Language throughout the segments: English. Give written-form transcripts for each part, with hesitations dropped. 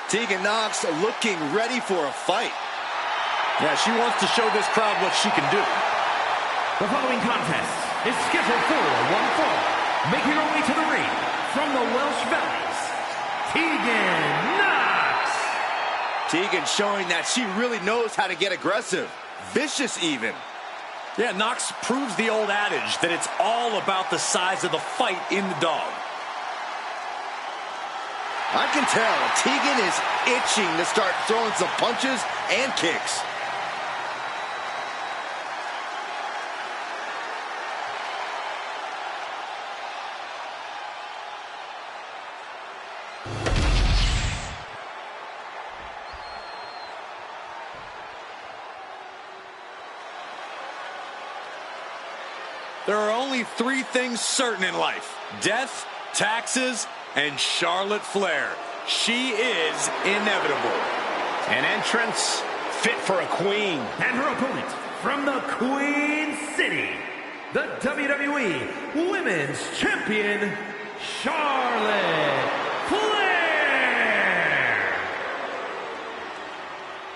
Tegan Nox looking ready for a fight. Yeah, she wants to show this crowd what she can do. The following contest is scheduled for one fall. Making her way to the ring from the Welsh Valleys, Tegan Nox. Tegan showing that she really knows how to get aggressive. Vicious even. Yeah, Nox proves the old adage that it's all about the size of the fight in the dog. I can tell Tegan is itching to start throwing some punches and kicks. There are only three things certain in life: death, taxes, and Charlotte Flair. She is inevitable. An entrance fit for a queen. And her opponent from the Queen City, the WWE Women's Champion, Charlotte Flair.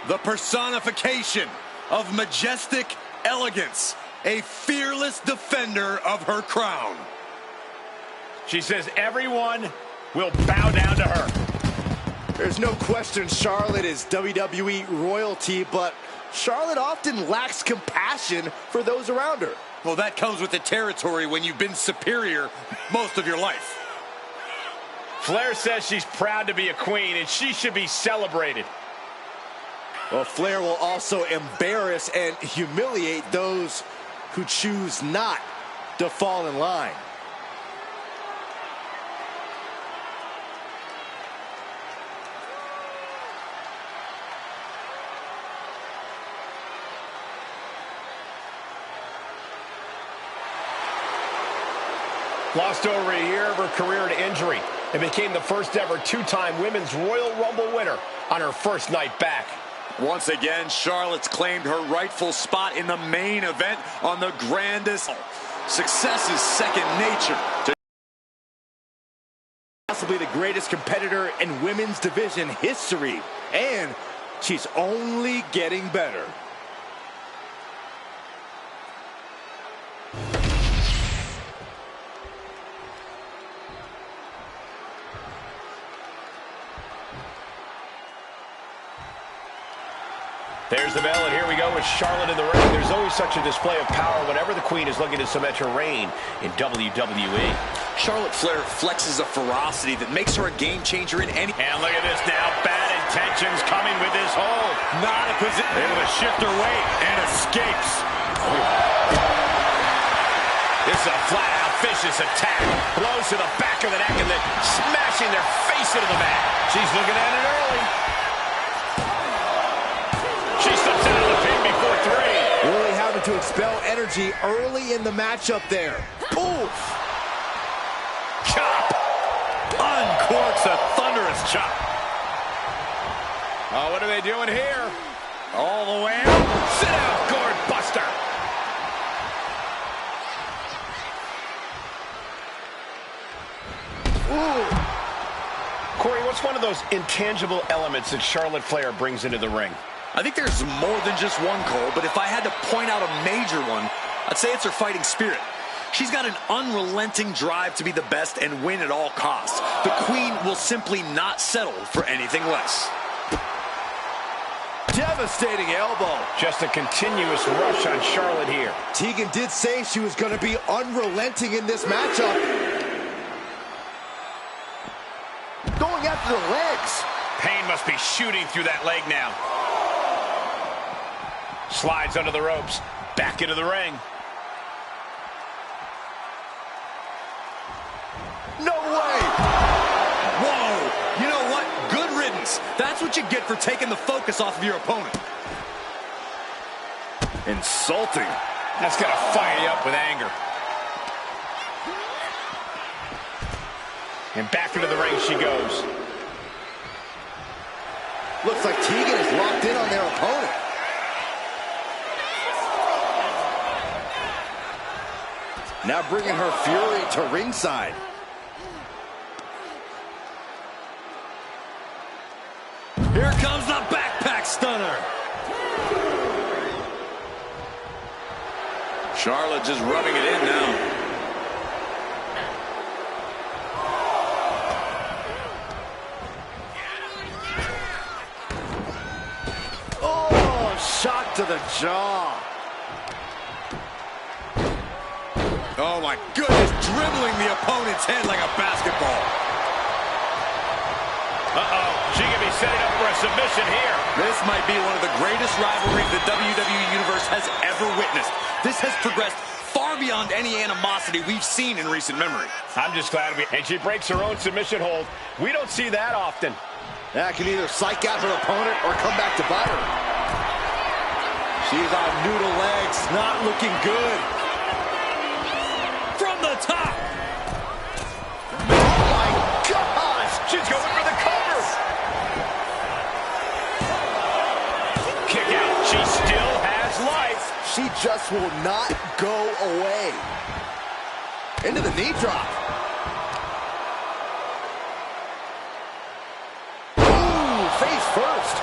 The personification of majestic elegance. A fearless defender of her crown. She says everyone will bow down to her. There's no question Charlotte is WWE royalty, but Charlotte often lacks compassion for those around her. Well, that comes with the territory when you've been superior most of your life. Flair says she's proud to be a queen, and she should be celebrated. Well, Flair will also embarrass and humiliate those who choose not to fall in line. Lost over a year of her career to injury and became the first ever two-time Women's Royal Rumble winner on her first night back. Once again, Charlotte's claimed her rightful spot in the main event on the grandest. Success is second nature to possibly the greatest competitor in women's division history, and she's only getting better. There's the bell, and here we go with Charlotte in the ring. There's always such a display of power whenever the queen is looking to cement her reign in WWE. Charlotte Flair flexes a ferocity that makes her a game changer in any... And look at this now, bad intentions coming with this hold. Not a position. Able to shift her weight and escapes. This is a flat-out vicious attack. Blows to the back of the neck and then smashing their face into the mat. She's looking at it early. She slips out of the pin before three. Really having to expel energy early in the matchup there. Poof! Chop! Uncorks a thunderous chop. Oh, what are they doing here? All the way out. Sit out, gourd buster. Ooh. Corey, what's one of those intangible elements that Charlotte Flair brings into the ring? I think there's more than just one, Cole, but if I had to point out a major one, I'd say it's her fighting spirit. She's got an unrelenting drive to be the best and win at all costs. The queen will simply not settle for anything less. Devastating elbow. Just a continuous rush on Charlotte here. Tegan did say she was going to be unrelenting in this matchup. Going after the legs. Pain must be shooting through that leg now. Slides under the ropes. Back into the ring. No way! Whoa! You know what? Good riddance. That's what you get for taking the focus off of your opponent. Insulting. That's gonna fire you up with anger. And back into the ring she goes. Looks like Tegan is locked in on their opponent. Now bringing her fury to ringside. Here comes the backpack stunner. Charlotte just rubbing it in now. Shot to the jaw. Oh my goodness, dribbling the opponent's head like a basketball. Uh-oh, she could be setting up for a submission here. This might be one of the greatest rivalries the WWE Universe has ever witnessed. This has progressed far beyond any animosity we've seen in recent memory. I'm just glad and she breaks her own submission hold. We don't see that often. That can either psych out her opponent or come back to bite her. She's on noodle legs, not looking good. From the top. Oh my gosh! She's going for the cover. Kick out. She still has life. She just will not go away. Into the knee drop. Ooh, face first.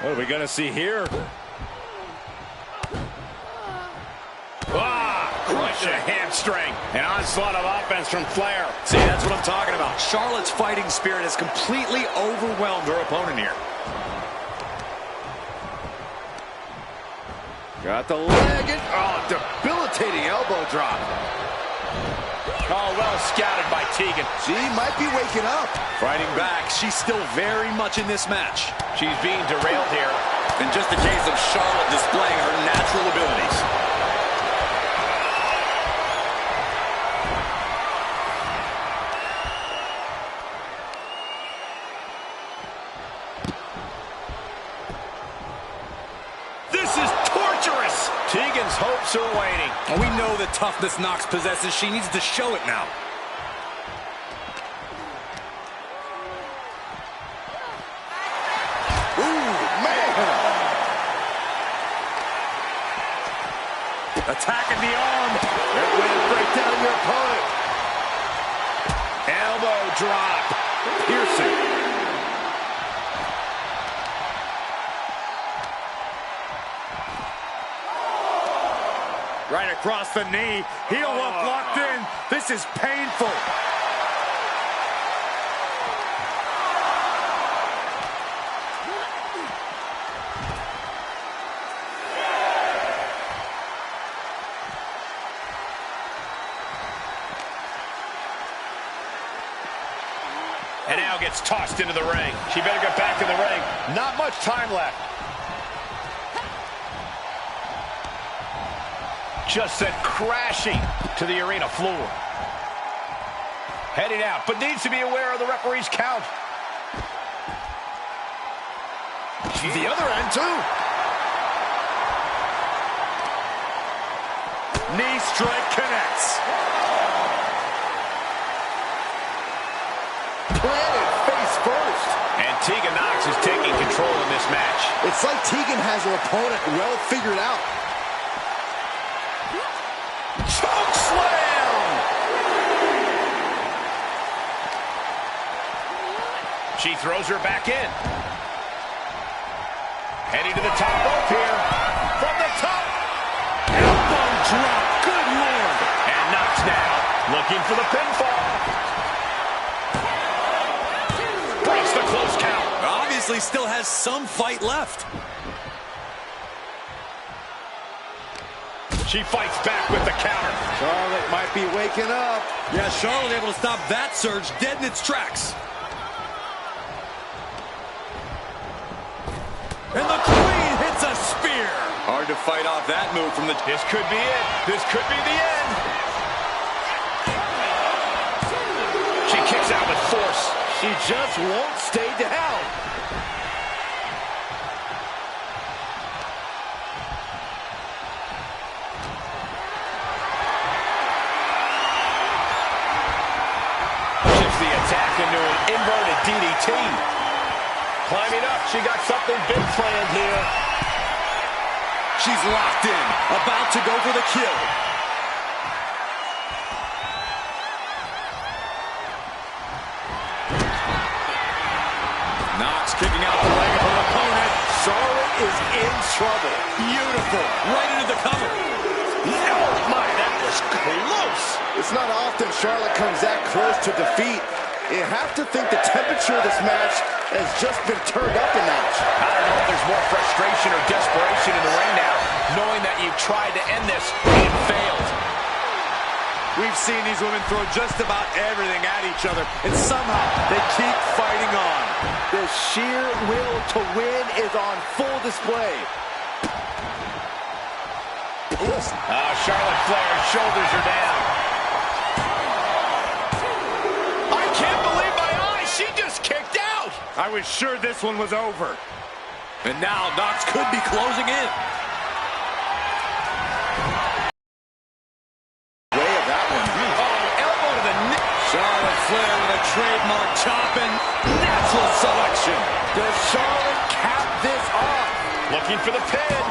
What are we going to see here? Crunch a hamstring. An onslaught of offense from Flair. See, that's what I'm talking about. Charlotte's fighting spirit has completely overwhelmed her opponent here. Got the leg and debilitating elbow drop. Oh, well scouted by Tegan. She might be waking up. Fighting back, she's still very much in this match. She's being derailed here. In just a case of Charlotte displaying her natural abilities. This is torturous. Tegan's hopes are waning. And we know the toughness Nox possesses. She needs to show it now. Attacking the arm. Great way to break down your opponent. Elbow drop. Piercing. Right across the knee. Heel hook locked in. This is painful. And now gets tossed into the ring. She better get back in the ring. Not much time left. Just sent crashing to the arena floor. Heading out, but needs to be aware of the referee's count. The other end, too. Knee strike connects. Planted face first. And Tegan Nox is taking control in this match. It's like Tegan has her opponent well figured out. Choke slam! She throws her back in. Heading to the top rope here. From the top. Elbow drop. Good Lord. And Nox now looking for the pinfall. Breaks the close count. Obviously still has some fight left. She fights back with the counter. Charlotte might be waking up. Yeah, Charlotte able to stop that surge dead in its tracks. And the Queen hits a spear. Hard to fight off that move from the... This could be it. This could be the end. She kicks out with force. She just won't stay down. Shifts the attack into an inverted DDT. Climbing up, she got something big planned here. She's locked in, about to go for the kill. Knox kicking out the leg of her opponent. Charlotte is in trouble. Beautiful. Right into the cover. Oh, my, that was close. It's not often Charlotte comes that close to defeat. You have to think the temperature of this match has just been turned up a notch. I don't know if there's more frustration or desperation in the ring now, knowing that you've tried to end this and failed. We've seen these women throw just about everything at each other, and somehow they keep fighting on. The sheer will to win is on full display. Charlotte Flair's shoulders are down. I can't believe my eyes. She just kicked out. I was sure this one was over. And now Knox could be closing in. Way of that one. Oh, elbow to the neck. Charlotte Flair with a trademark chop and natural selection. Does Charlotte cap this off? Looking for the pin.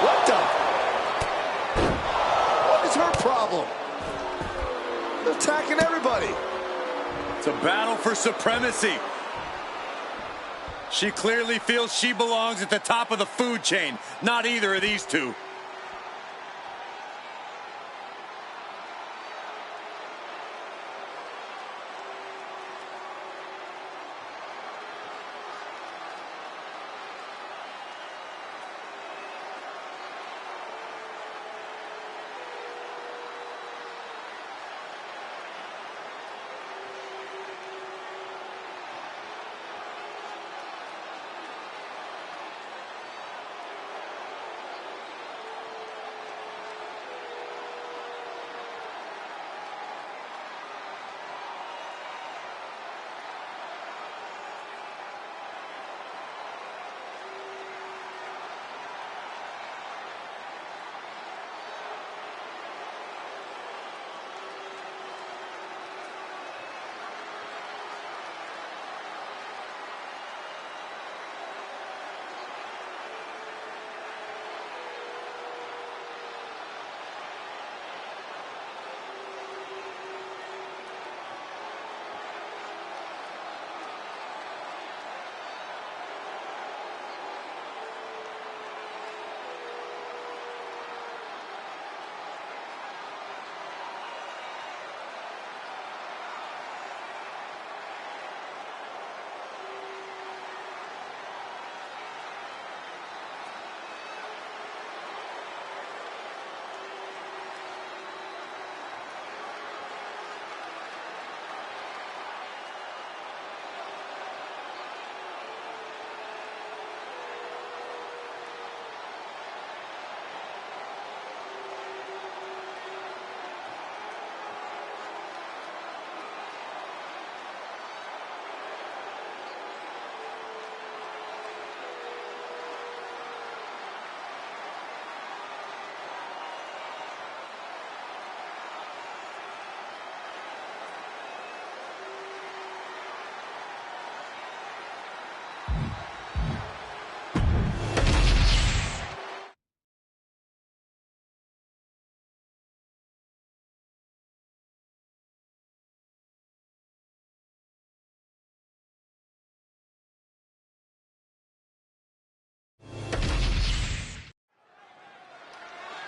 What the? What is her problem? Attacking everybody. It's a battle for supremacy. She clearly feels she belongs at the top of the food chain. Not either of these two.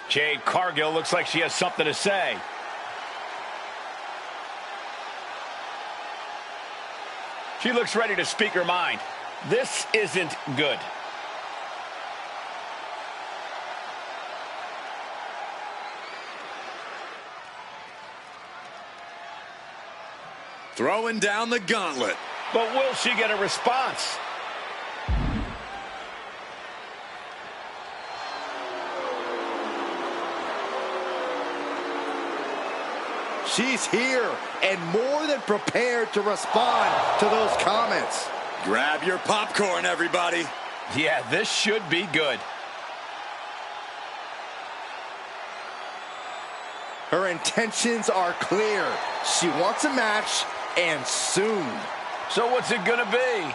Jade Cargill looks like she has something to say. She looks ready to speak her mind. This isn't good. Throwing down the gauntlet. But will she get a response? She's here and more than prepared to respond to those comments. Grab your popcorn, everybody. Yeah, this should be good. Her intentions are clear. She wants a match, and soon. So what's it gonna be?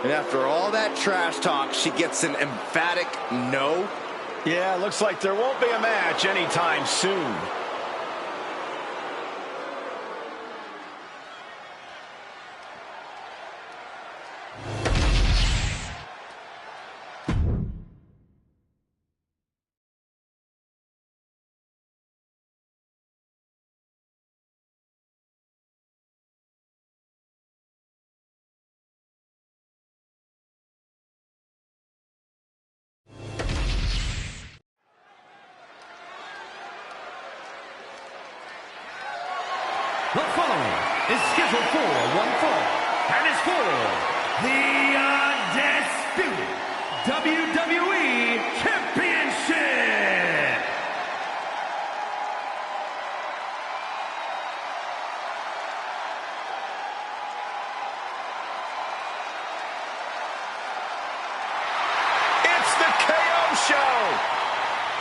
And after all that trash talk, she gets an emphatic no. Yeah, looks like there won't be a match anytime soon. The following is scheduled for one fall, and is for the undisputed WWE Championship. It's the KO show.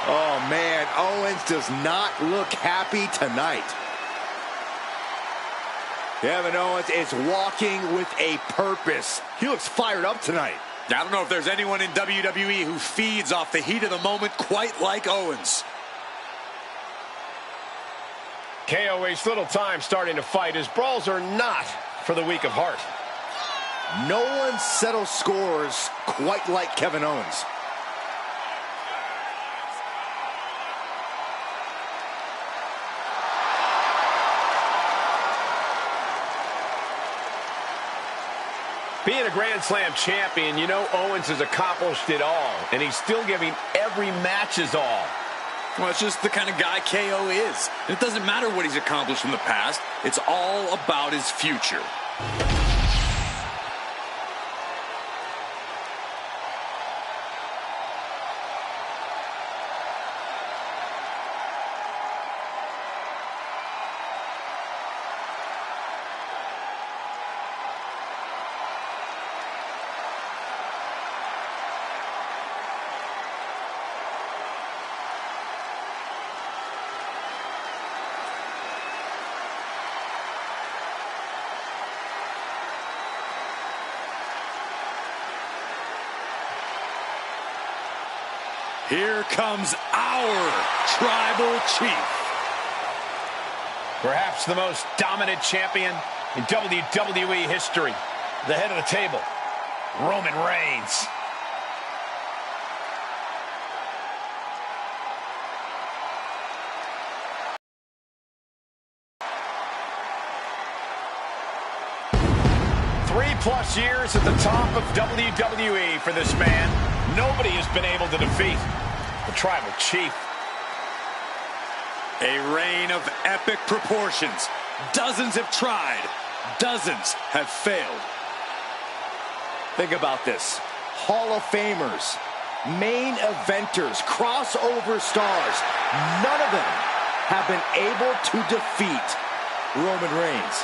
Oh, man, Owens does not look happy tonight. Kevin Owens is walking with a purpose. He looks fired up tonight. I don't know if there's anyone in WWE who feeds off the heat of the moment quite like Owens. KO wastes little time starting to fight. His brawls are not for the weak of heart. No one settles scores quite like Kevin Owens. Being a Grand Slam champion, you know Owens has accomplished it all, and he's still giving every match his all. Well, it's just the kind of guy KO is. It doesn't matter what he's accomplished in the past. It's all about his future. Here comes our tribal chief. Perhaps the most dominant champion in WWE history. The head of the table, Roman Reigns. +3 years at the top of WWE for this man. Nobody has been able to defeat the tribal chief. A reign of epic proportions. Dozens have tried. Dozens have failed. Think about this. Hall of Famers, main eventers, crossover stars. None of them have been able to defeat Roman Reigns.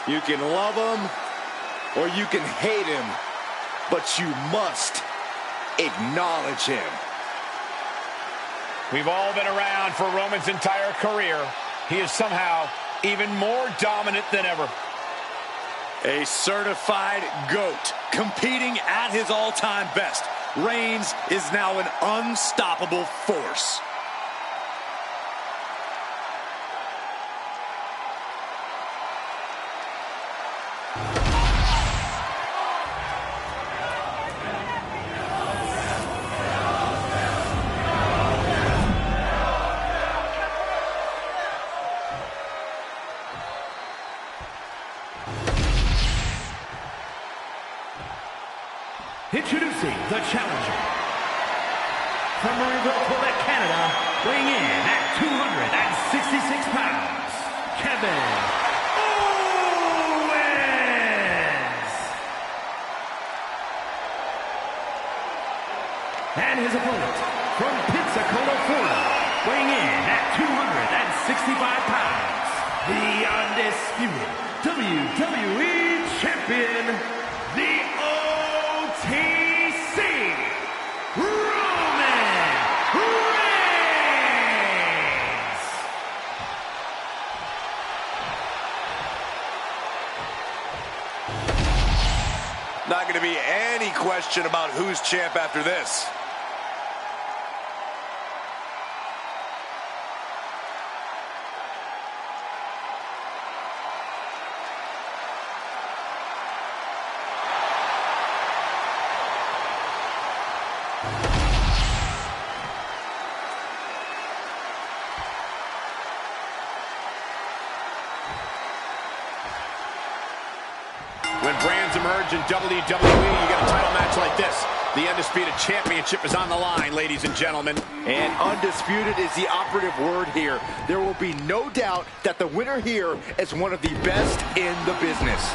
You can love him or you can hate him, but you must acknowledge him. We've all been around for Roman's entire career. He is somehow even more dominant than ever. A certified GOAT, competing at his all-time best. Reigns is now an unstoppable force. Introducing the challenger. From Marieville, Quebec, Canada, weighing in at 266 pounds, Kevin Owens. And his opponent, from Pensacola, Florida, weighing in at 265 pounds, the undisputed WWE Champion, the OTC, Roman Reigns! Not going to be any question about who's champ after this. When brands emerge in WWE, you get a title match like this. The Undisputed Championship is on the line, ladies and gentlemen. And undisputed is the operative word here. There will be no doubt that the winner here is one of the best in the business.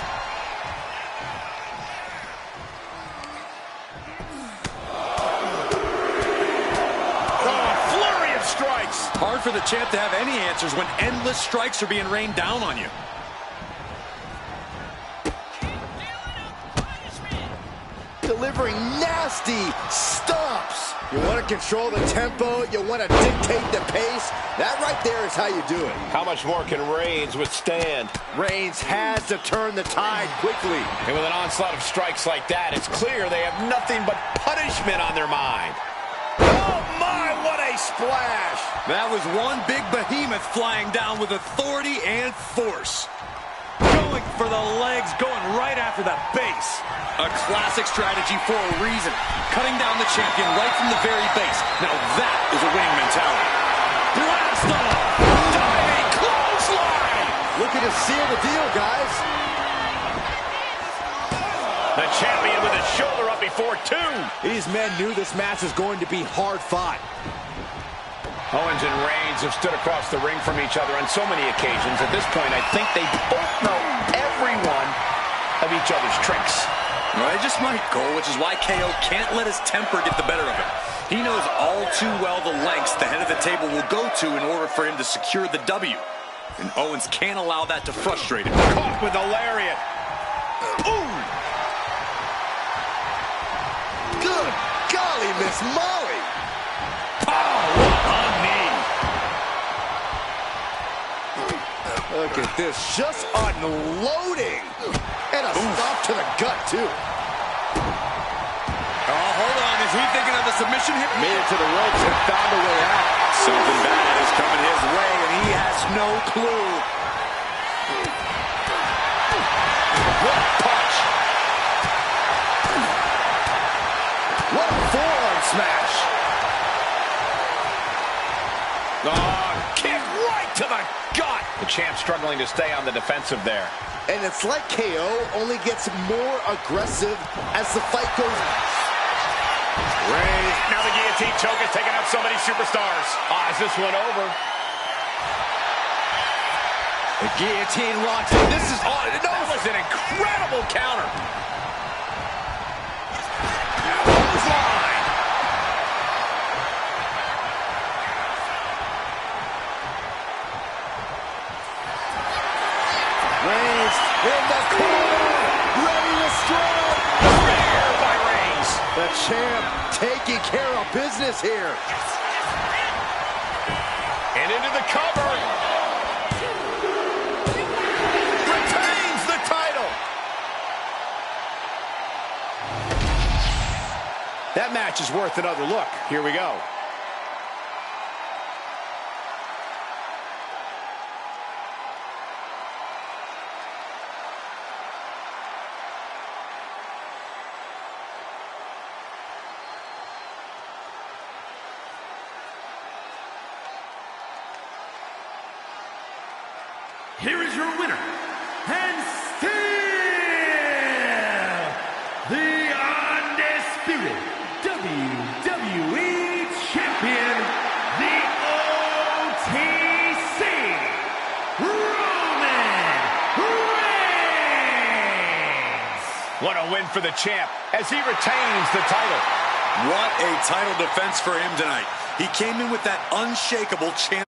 Oh, flurry of strikes. Hard for the champ to have any answers when endless strikes are being rained down on you. Delivering nasty stomps. You want to control the tempo, you want to dictate the pace. That right there is how you do it. How much more can Reigns withstand? Reigns has to turn the tide quickly. And with an onslaught of strikes like that, it's clear they have nothing but punishment on their mind. Oh my, what a splash! That was one big behemoth flying down with authority and force. Going for the legs, going right after the base. A classic strategy for a reason. Cutting down the champion right from the very base. Now that is a winning mentality. Blast off! Diving clothesline! Looking to seal the deal, guys. The champion with his shoulder up before two. These men knew this match was going to be hard fought. Owens and Reigns have stood across the ring from each other on so many occasions. At this point, I think they both know every one of each other's tricks. Well, they just might, Cole, which is why KO can't let his temper get the better of him. He knows all too well the lengths the head of the table will go to in order for him to secure the W. And Owens can't allow that to frustrate him. Caught with a lariat. Ooh! Good golly, Miss Molly. Oh, what a knee! Look at this, just unloading. And a stop to the gut, too. Oh, hold on. Is he thinking of a submission hit? Made it to the ropes and found a way out. Something bad is coming his way, and he has no clue. What a punch. What a forearm smash. Oh, kick right to the gut. The champ struggling to stay on the defensive there. And it's like KO only gets more aggressive as the fight goes on. Reigns, now the guillotine choke is taking out so many superstars. Is this one over? The guillotine locks in. This is on. No, that was an incredible counter. Reigns in the corner, ready to strike. Spear by Reigns. The champ taking care of business here. And into the cover. Retains the title. That match is worth another look. Here we go. Here is your winner, and still the undisputed WWE Champion, the OTC, Roman Reigns. What a win for the champ as he retains the title. What a title defense for him tonight. He came in with that unshakable champ.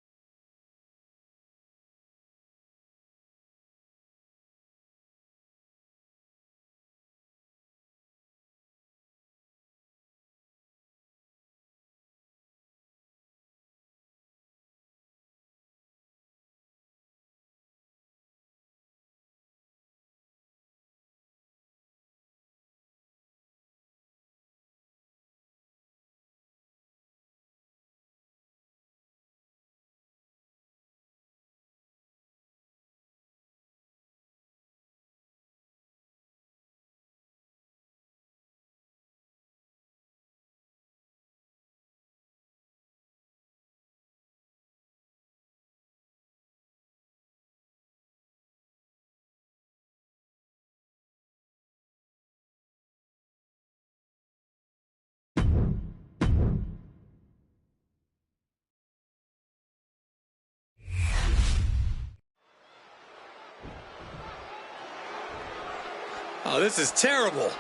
Oh, this is terrible.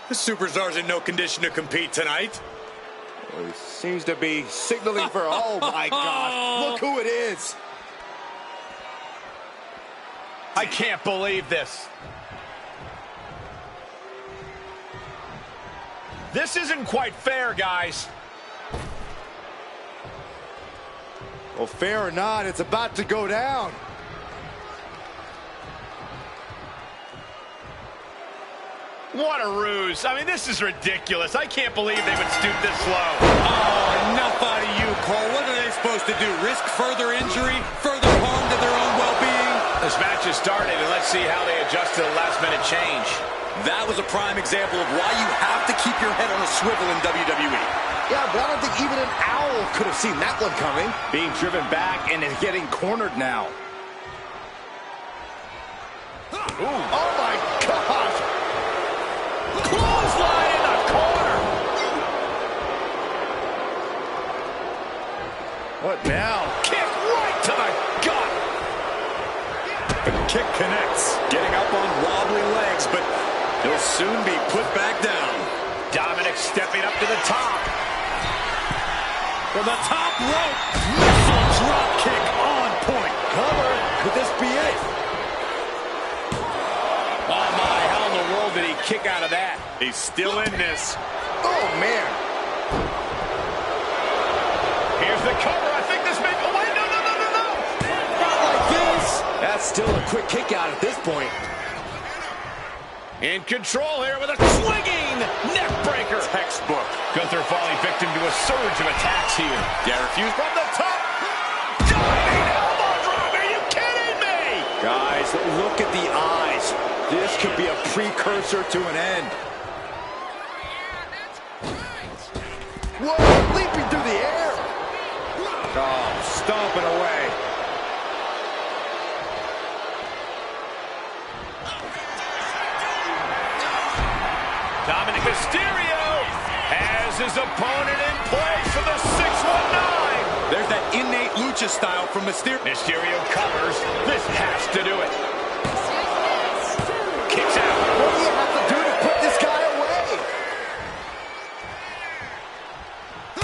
The superstar's in no condition to compete tonight. Well, he seems to be signaling for, oh my gosh, look who it is. I can't believe this. This isn't quite fair, guys. Well, fair or not, it's about to go down. What a ruse. I mean, this is ridiculous. I can't believe they would stoop this low. Oh, enough out of you, Cole. What are they supposed to do? Risk further injury, further harm to their own well-being? This match has started, and let's see how they adjust to the last-minute change. That was a prime example of why you have to keep your head on a swivel in WWE. Yeah, but I don't think even an owl could have seen that one coming. Being driven back and is getting cornered now. Ooh. Oh my gosh! Clothesline in the corner! What now? Kick right to the gut. The kick connects. Getting up on wobbly legs, but he'll soon be put back down. Dominic stepping up to the top. From the top rope, missile drop kick on point. Cover. Could this be it? Oh my, how in the world did he kick out of that? He's still in this. Oh man. Here's the cover. I think this may... Oh, wait, no. Not like this. That's still a quick kick out at this point. In control here with a swinging neck breaker. Textbook. Gunther falling victim to a surge of attacks here. Refused From the top. Diving elbow drop. Are you kidding me? Guys, look at the eyes. This could be a precursor to an end. Whoa, leaping through the air. Oh, stomping away. Dominic Mysterio has his opponent in place for the 619. There's that innate lucha style from Mysterio. Mysterio covers. This has to do it. Kicks out. What do you have to do to put this guy away?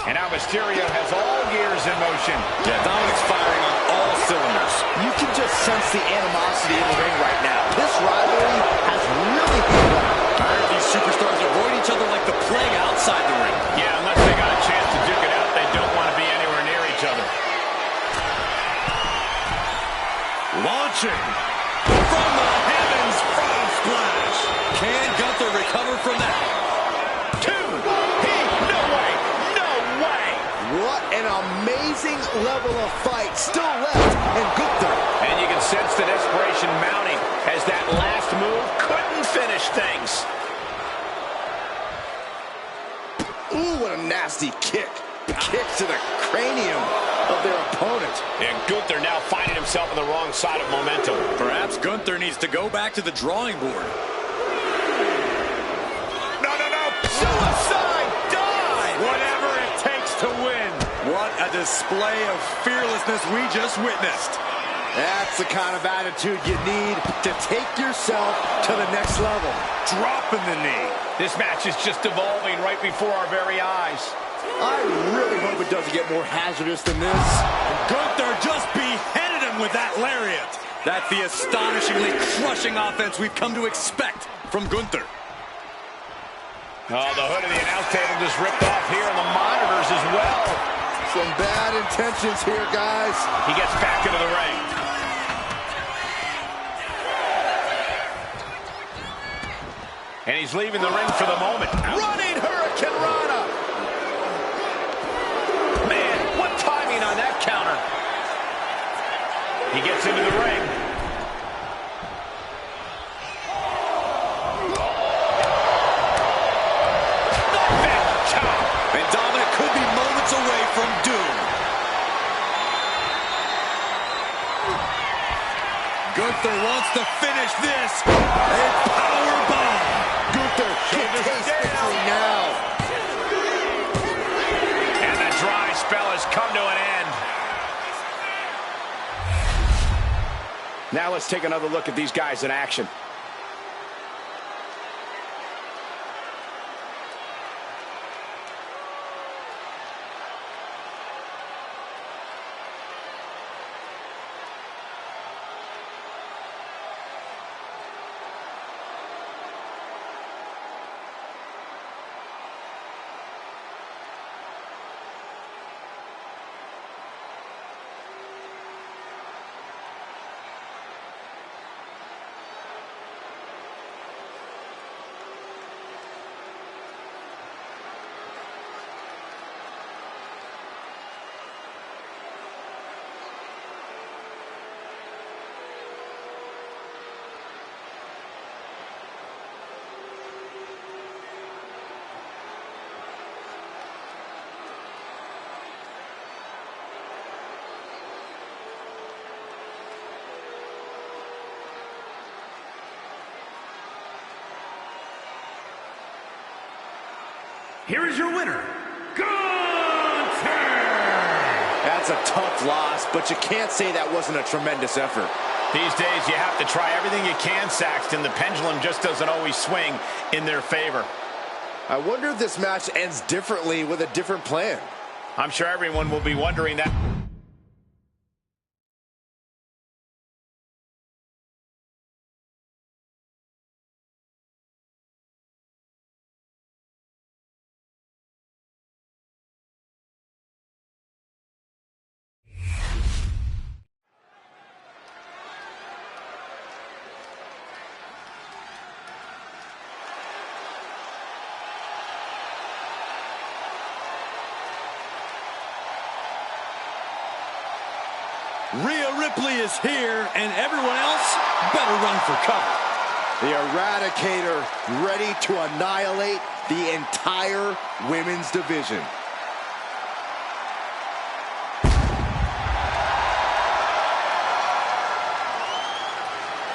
And now Mysterio has all gears in motion. Yeah, Dominic's firing on all cylinders. You can just sense the animosity in the ring right now. This rivalry has really heated up. I heard these superstars avoid each other like the plague outside the ring. Yeah, unless they got a chance to duke it out, they don't want to be anywhere near each other. launching from the heavens, frog splash. Can Gunther recover from that? No way! No way! What an amazing level of fight still left in Gunther. And you can sense the desperation mounting as that last move couldn't finish things. Ooh, what a nasty kick. Kick to the cranium of their opponent. And Gunther now finding himself on the wrong side of momentum. Perhaps Gunther needs to go back to the drawing board. No. Suicide dive! Whatever it takes to win. What a display of fearlessness we just witnessed. That's the kind of attitude you need to take yourself to the next level. Dropping the knee. This match is just evolving right before our very eyes. I really hope it doesn't get more hazardous than this. Gunther just beheaded him with that lariat. That's the astonishingly crushing offense we've come to expect from Gunther. Oh, the hood of the announce table just ripped off here, and the monitors as well. Some bad intentions here, guys. He gets back into the ring. And he's leaving the ring for the moment. Running Hurricane Rana. Man, what timing on that counter. He gets into the ring. And Dominic could be moments away from doom. Gunther wants to finish this. A powerbomb. Gunther can taste victory now. And the dry spell has come to an end. Now let's take another look at these guys in action. Here is your winner, Gunther! That's a tough loss, but you can't say that wasn't a tremendous effort. These days, you have to try everything you can, Saxton. The pendulum just doesn't always swing in their favor. I wonder if this match ends differently with a different plan. I'm sure everyone will be wondering that. Rhea Ripley is here, and everyone else better run for cover. The Eradicator ready to annihilate the entire women's division.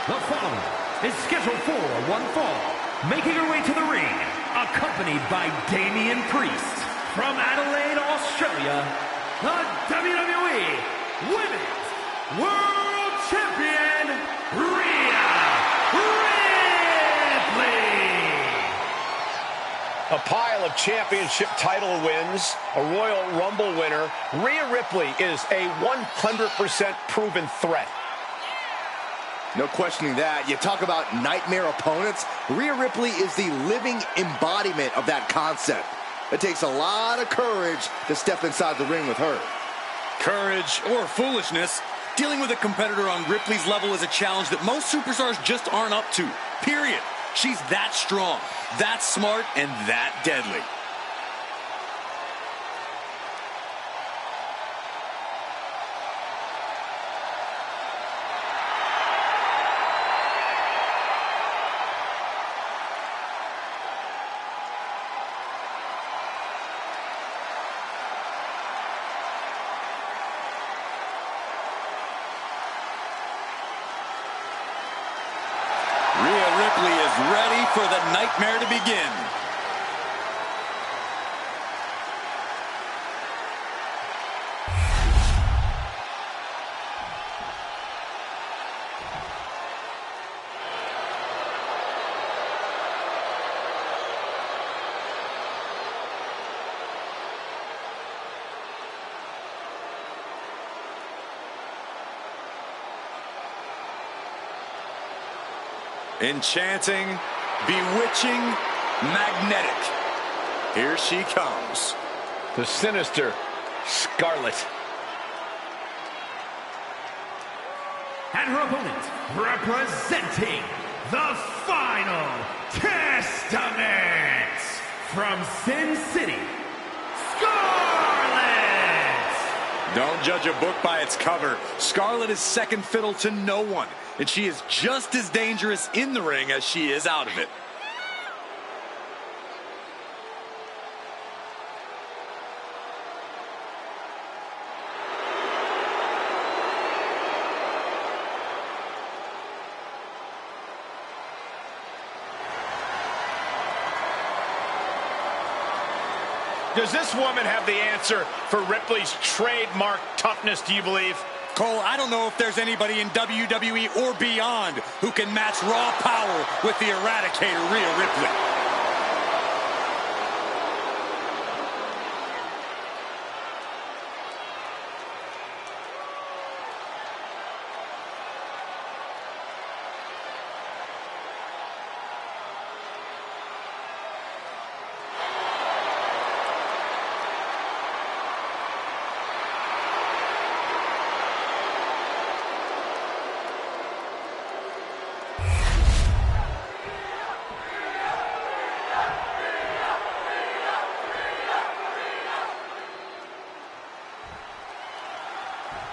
The following is scheduled for one fall. Making her way to the ring, accompanied by Damian Priest. From Adelaide, Australia, the WWE Women's World Champion, Rhea Ripley. A pile of championship title wins, a Royal Rumble winner. Rhea Ripley is a 100% proven threat. No questioning that. You talk about nightmare opponents. Rhea Ripley is the living embodiment of that concept. It takes a lot of courage to step inside the ring with her. Courage or foolishness, Dealing with a competitor on Ripley's level is a challenge that most superstars just aren't up to. Period. She's that strong, that smart, and that deadly. Rhea Ripley is ready for the nightmare to begin. Enchanting, bewitching, magnetic. Here she comes. The sinister Scarlet. And her opponent, representing the Final Testament from Sin City, Scarlet! Don't judge a book by its cover. Scarlet is second fiddle to no one, and she is just as dangerous in the ring as she is out of it. Does this woman have the answer for Ripley's trademark toughness, do you believe? Cole, I don't know if there's anybody in WWE or beyond who can match raw power with the Eradicator, Rhea Ripley.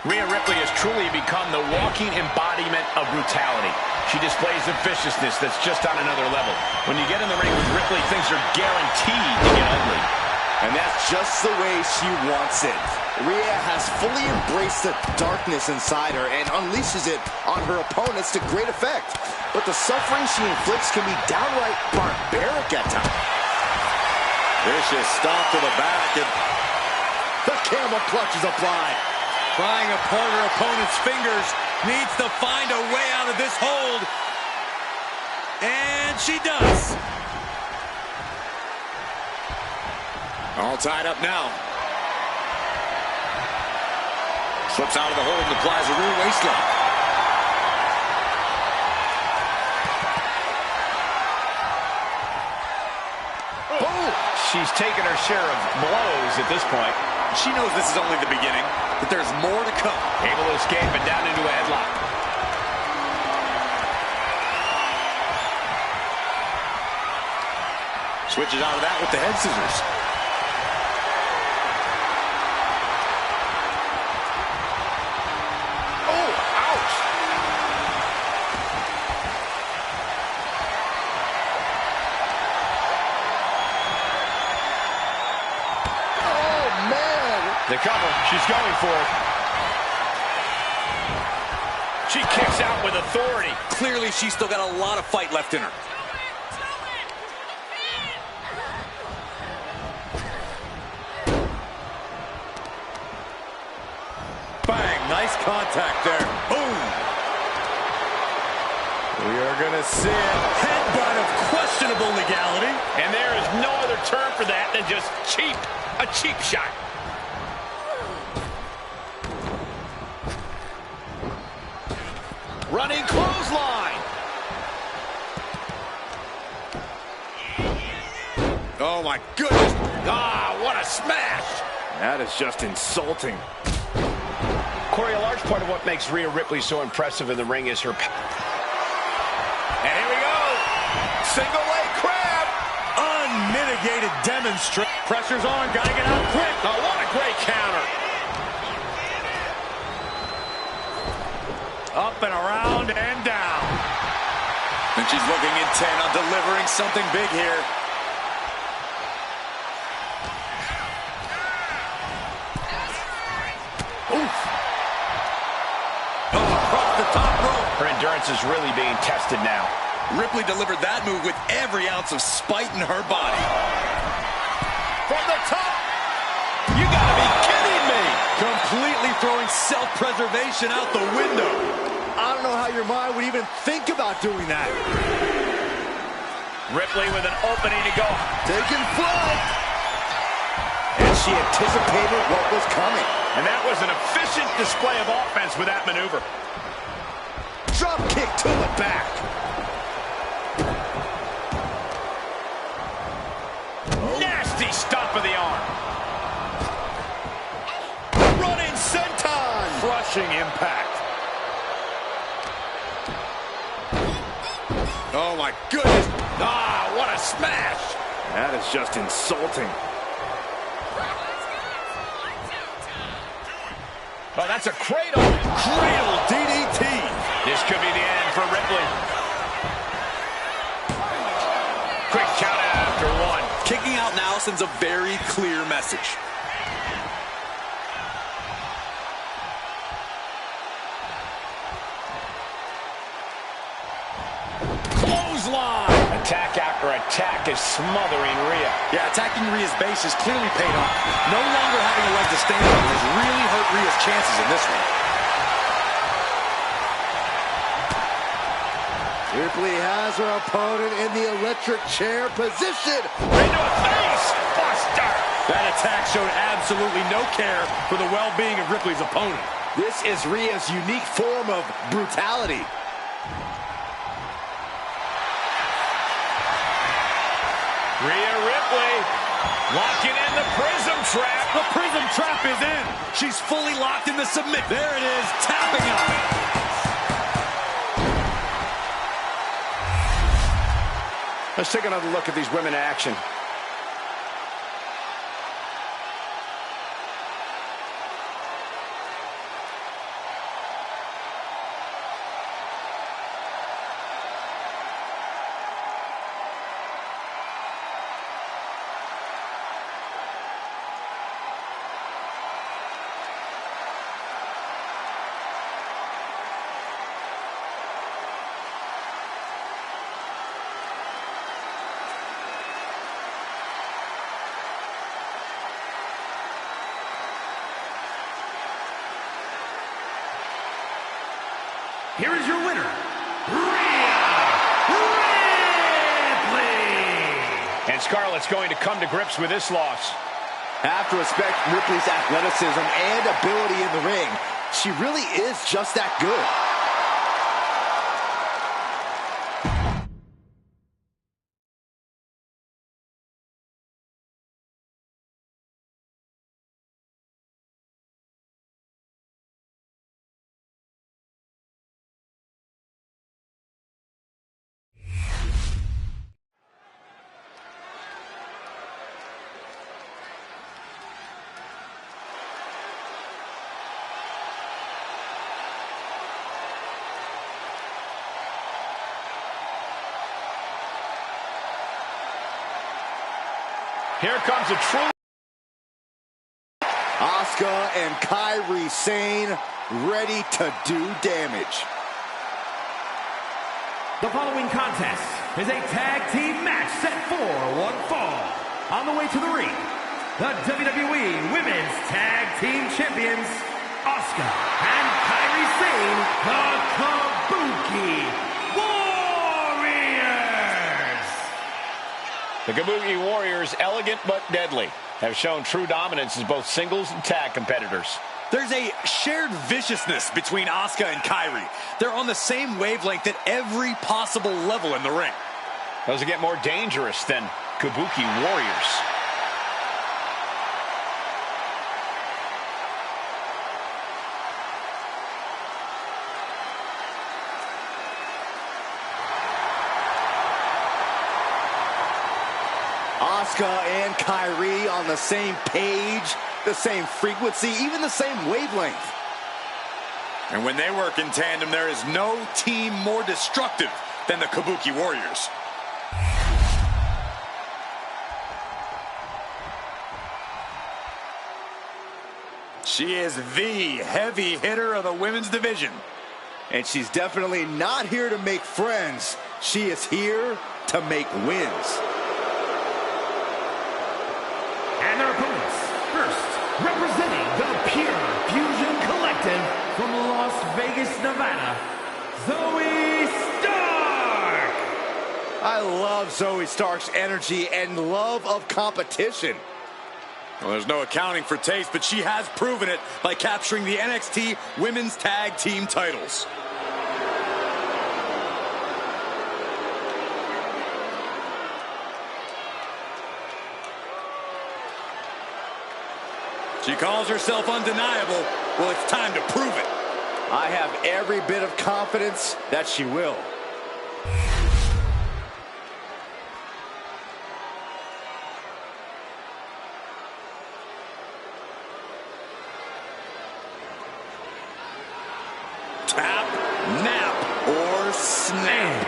Rhea Ripley has truly become the walking embodiment of brutality. She displays a viciousness that's just on another level. When you get in the ring with Ripley, things are guaranteed to get ugly. And that's just the way she wants it. Rhea has fully embraced the darkness inside her and unleashes it on her opponents to great effect. But the suffering she inflicts can be downright barbaric at times. Vicious stop to the back, and The camel clutch is applied. prying apart her opponent's fingers, needs to find a way out of this hold. And she does. All tied up now. Slips out of the hold and applies a rear waistlock. Oh! She's taken her share of blows at this point. She knows this is only the beginning, that there's more to come. Able to escape and down into a headlock. Switches out of that with the head scissors. Oh, ouch! Oh, man. The cover, she's going for it. She kicks out with authority. Clearly, she's still got a lot of fight left in her. Bang, nice contact there. Boom. We are going to see it. Headbutt of questionable legality. And there is no other term for that than just cheap. A cheap shot. Running clothesline. Oh, my goodness. Ah, what a smash. That is just insulting. Corey, a large part of what makes Rhea Ripley so impressive in the ring is her... And here we go. Single leg crab. Unmitigated demonstration. Pressure's on. Gotta get out quick. Oh, what a great counter. Up and around and down. And she's looking intent on delivering something big here. Oof. Oh, across the top rope. Her endurance is really being tested now. Ripley delivered that move with every ounce of spite in her body. From the top. You gotta be kidding me. Completely throwing self-preservation out the window. I don't know how your mind would even think about doing that. Ripley with an opening to go. Taking flight. And she anticipated what was coming. And that was an efficient display of offense with that maneuver. Drop kick to the back. Nasty stomp of the arm. Running senton. Crushing impact. Oh my goodness. Ah, what a smash. That is just insulting. Oh, that's a cradle. Cradle DDT. This could be the end for Ripley. Quick count after one. Kicking out now sends a very clear message. Clothesline. Attack after attack is smothering Rhea. Yeah, attacking Rhea's base has clearly paid off. No longer having a leg to stand on has really hurt Rhea's chances in this one. Ripley has her opponent in the electric chair position. Into a face buster. That attack showed absolutely no care for the well-being of Ripley's opponent. This is Rhea's unique form of brutality. Rhea Ripley locking in the prism trap. The prism trap is in. She's fully locked in the submit. There it is, tapping out. Let's take another look at these women in action. Here is your winner, Rhea Ripley. And Scarlett's going to come to grips with this loss. Have to respect Ripley's athleticism and ability in the ring. She really is just that good. Here comes a true... Asuka and Kairi Sane ready to do damage. The following contest is a tag team match set for one fall. On the way to the ring, the WWE Women's Tag Team Champions, Asuka and Kairi Sane, the Kabuki The Kabuki Warriors, elegant but deadly, have shown true dominance as both singles and tag competitors. There's a shared viciousness between Asuka and Kairi. They're on the same wavelength at every possible level in the ring. Those get more dangerous than Kabuki Warriors. Asuka and Kyrie on the same page, the same frequency, even the same wavelength. And when they work in tandem, there is no team more destructive than the Kabuki Warriors. She is the heavy hitter of the women's division. And she's definitely not here to make friends. She is here to make wins. And their opponents, first, representing the Pure Fusion Collective from Las Vegas, Nevada, Zoe Stark! I love Zoe Stark's energy and love of competition. Well, there's no accounting for taste, but she has proven it by capturing the NXT Women's Tag Team titles. She calls herself undeniable. Well, it's time to prove it. I have every bit of confidence that she will. Tap, nap, or snap.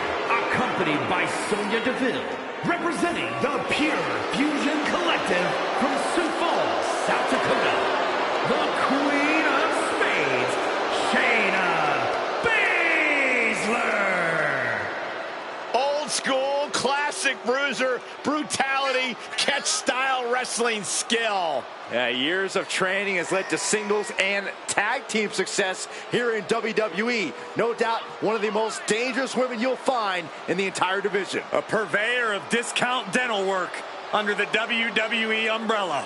Accompanied by Sonya Deville, representing the Pure Fusion Collective from Sioux Falls, South Dakota, the Queen of Spades, Shayna Baszler. Old school, classic bruiser, brutality, catch-style wrestling skill. Yeah, years of training has led to singles and tag team success here in WWE. No doubt one of the most dangerous women you'll find in the entire division. A purveyor of discount dental work under the WWE umbrella.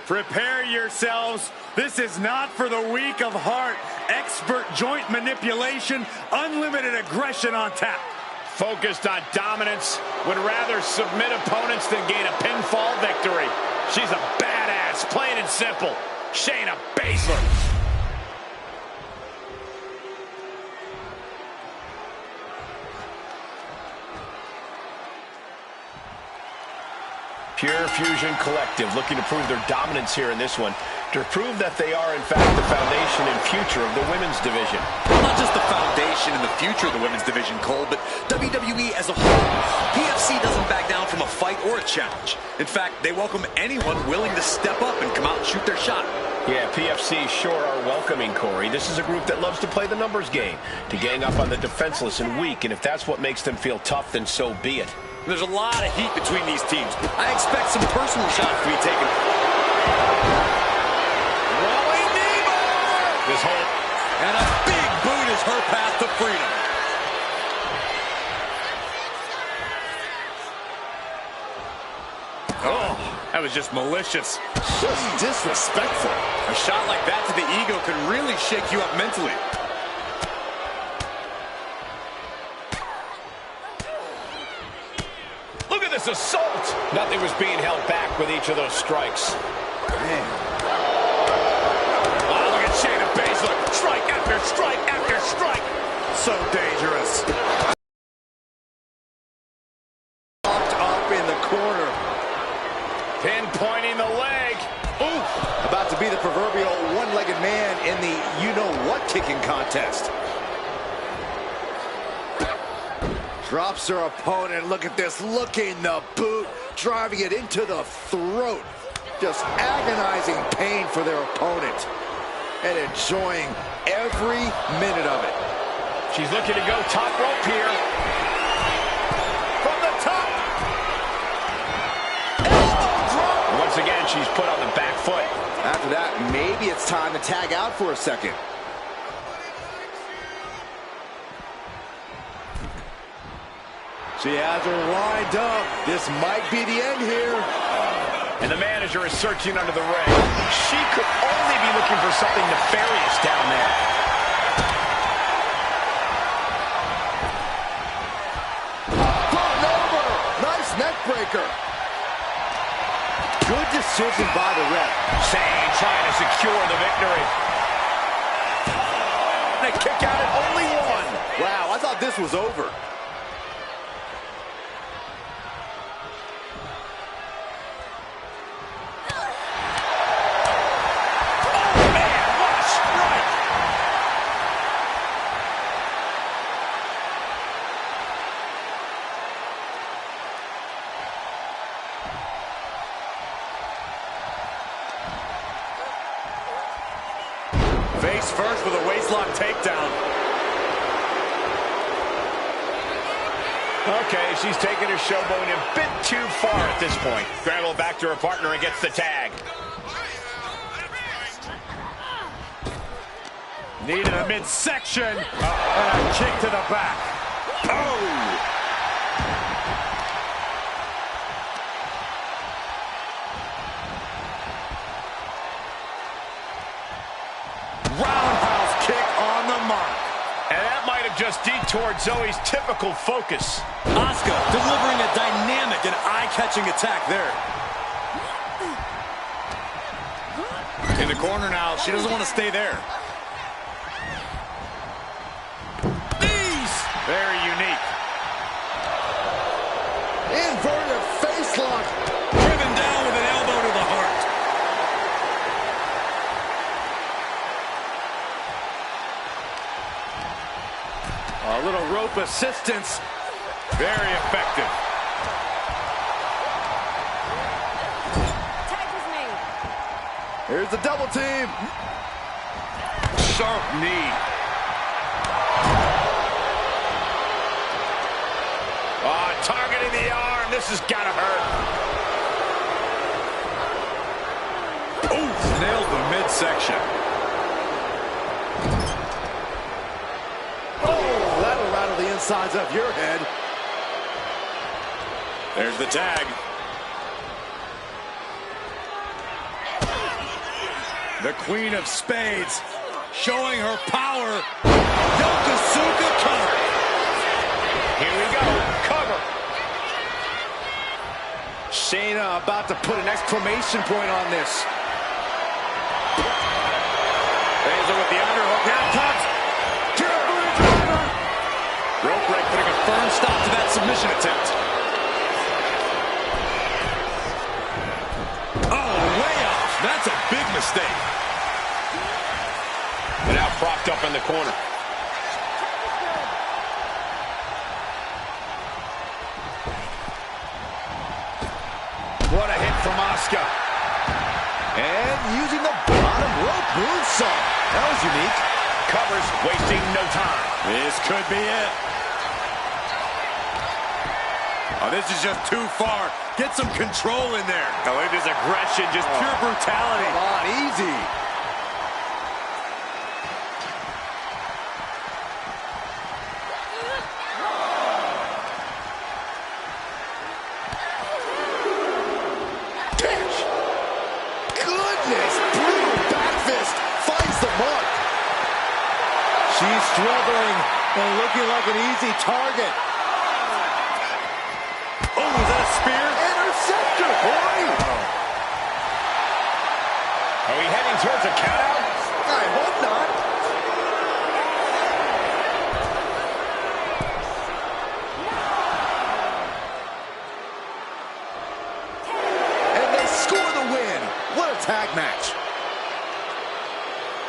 Prepare yourselves. This is not for the weak of heart. Expert joint manipulation, unlimited aggression on tap. Focused on dominance, would rather submit opponents than gain a pinfall victory. She's a badass, plain and simple. Shayna Baszler. Pure Fusion Collective looking to prove their dominance here in this one, to prove that they are, in fact, the foundation and future of the women's division. Not just the foundation and the future of the women's division, Cole, but WWE as a whole. PFC doesn't back down from a fight or a challenge. In fact, they welcome anyone willing to step up and come out and shoot their shot. Yeah, PFC sure are welcoming, Corey. This is a group that loves to play the numbers game, to gang up on the defenseless and weak, and if that's what makes them feel tough, then so be it. There's a lot of heat between these teams. I expect some personal shots to be taken. Rolling knee bar! This whole... And a big boot is her path to freedom. Oh, that was just malicious. Just disrespectful. A shot like that to the ego could really shake you up mentally. Look at this assault! Nothing was being held back with each of those strikes. Man. Wow, look at Shayna Baszler. Strike after strike after strike. So dangerous. Locked up in the corner. Pinpointing the leg. Ooh. About to be the proverbial one-legged man in the you-know-what kicking contest. Drops her opponent. Look at this. Looking the boot. Driving it into the throat. Just agonizing pain for their opponent. And enjoying every minute of it. She's looking to go top rope here. From the top. Elbow drop. Once again, she's put on the back foot. After that, maybe it's time to tag out for a second. She has her lined up. This might be the end here. And the manager is searching under the ring. She could only be looking for something nefarious down there. Front over. Nice neck breaker. Good decision by the ref. Shane trying to secure the victory. And a kick out at only one. Wow, I thought this was over. Face first with a waistlock takedown. Okay, she's taking her showboat a bit too far at this point. Scramble back to her partner and gets the tag. Knee to the midsection. And a kick to the back. Oh! Roundhouse kick on the mark. And that might have just detoured Zoe's typical focus. Asuka delivering a dynamic and eye-catching attack there. In the corner now. She doesn't want to stay there. Knees! Very unique. Inverted face lock. Driven down with an elbow to the heart. A little rope assistance. Very effective. Tag was made. Here's the double team. Sharp knee. Oh, targeting the arm. This has got to hurt. Ooh, nailed the midsection. Oh, that'll rattle the insides of your head. There's the tag. The Queen of Spades showing her power. Yokosuka cover. Here we go. Cover. Shayna about to put an exclamation point on this. Baszler with the underhook. Here it comes. Rope break putting a firm stop to that submission attempt. Oh, way off. That's a big mistake. And now propped up in the corner. What a hit from Asuka. And using the bottom rope moonsault. That was unique. Covers, wasting no time. This could be it. Oh, this is just too far. Get some control in there. Now look at his aggression, just pure brutality. Come on, easy. Goodness, brutal back fist finds the mark. She's struggling and looking like an easy target. Oh, is that a spear? Interceptor, boy! Are we heading towards a countout? I hope not. And they score the win. What a tag match.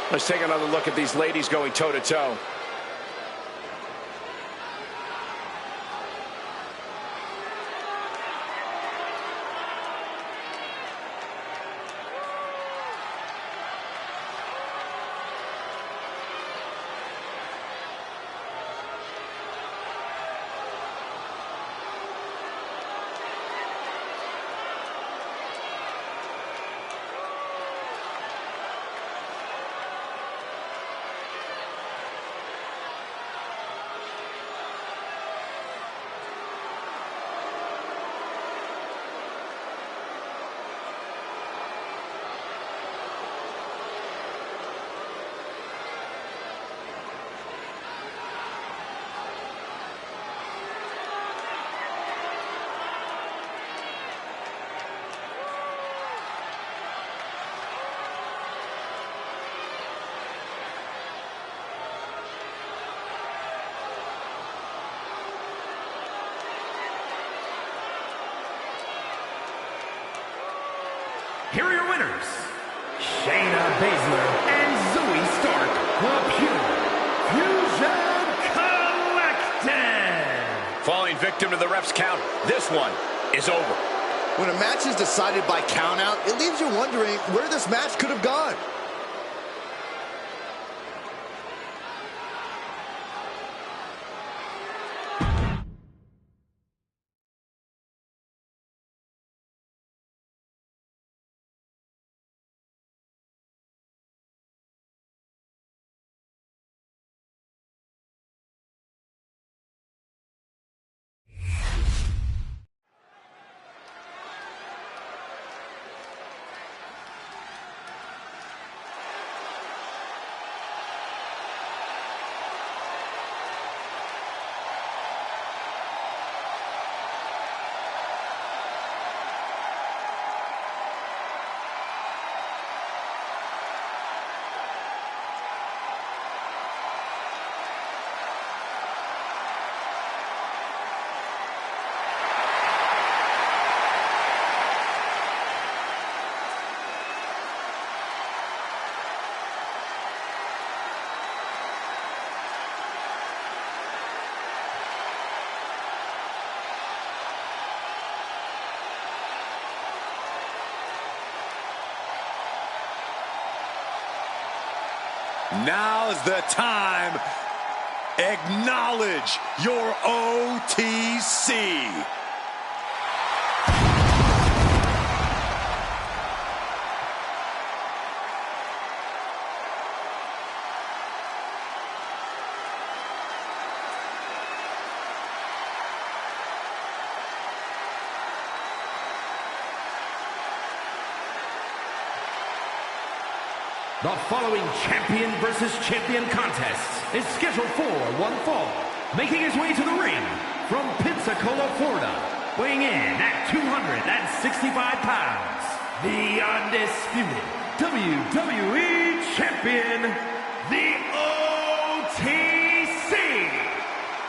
Let's take another look at these ladies going toe-to-toe. Here are your winners, Shayna Baszler and Zoe Stark, the Pure Fusion Collective. Falling victim to the ref's count, this one is over. When a match is decided by countout, it leaves you wondering where this match could have gone. Now's the time. Acknowledge your OTC. The following champion versus champion contest is scheduled for one fall. Making his way to the ring from Pensacola, Florida, weighing in at 265 pounds, the undisputed WWE Champion, the OTC,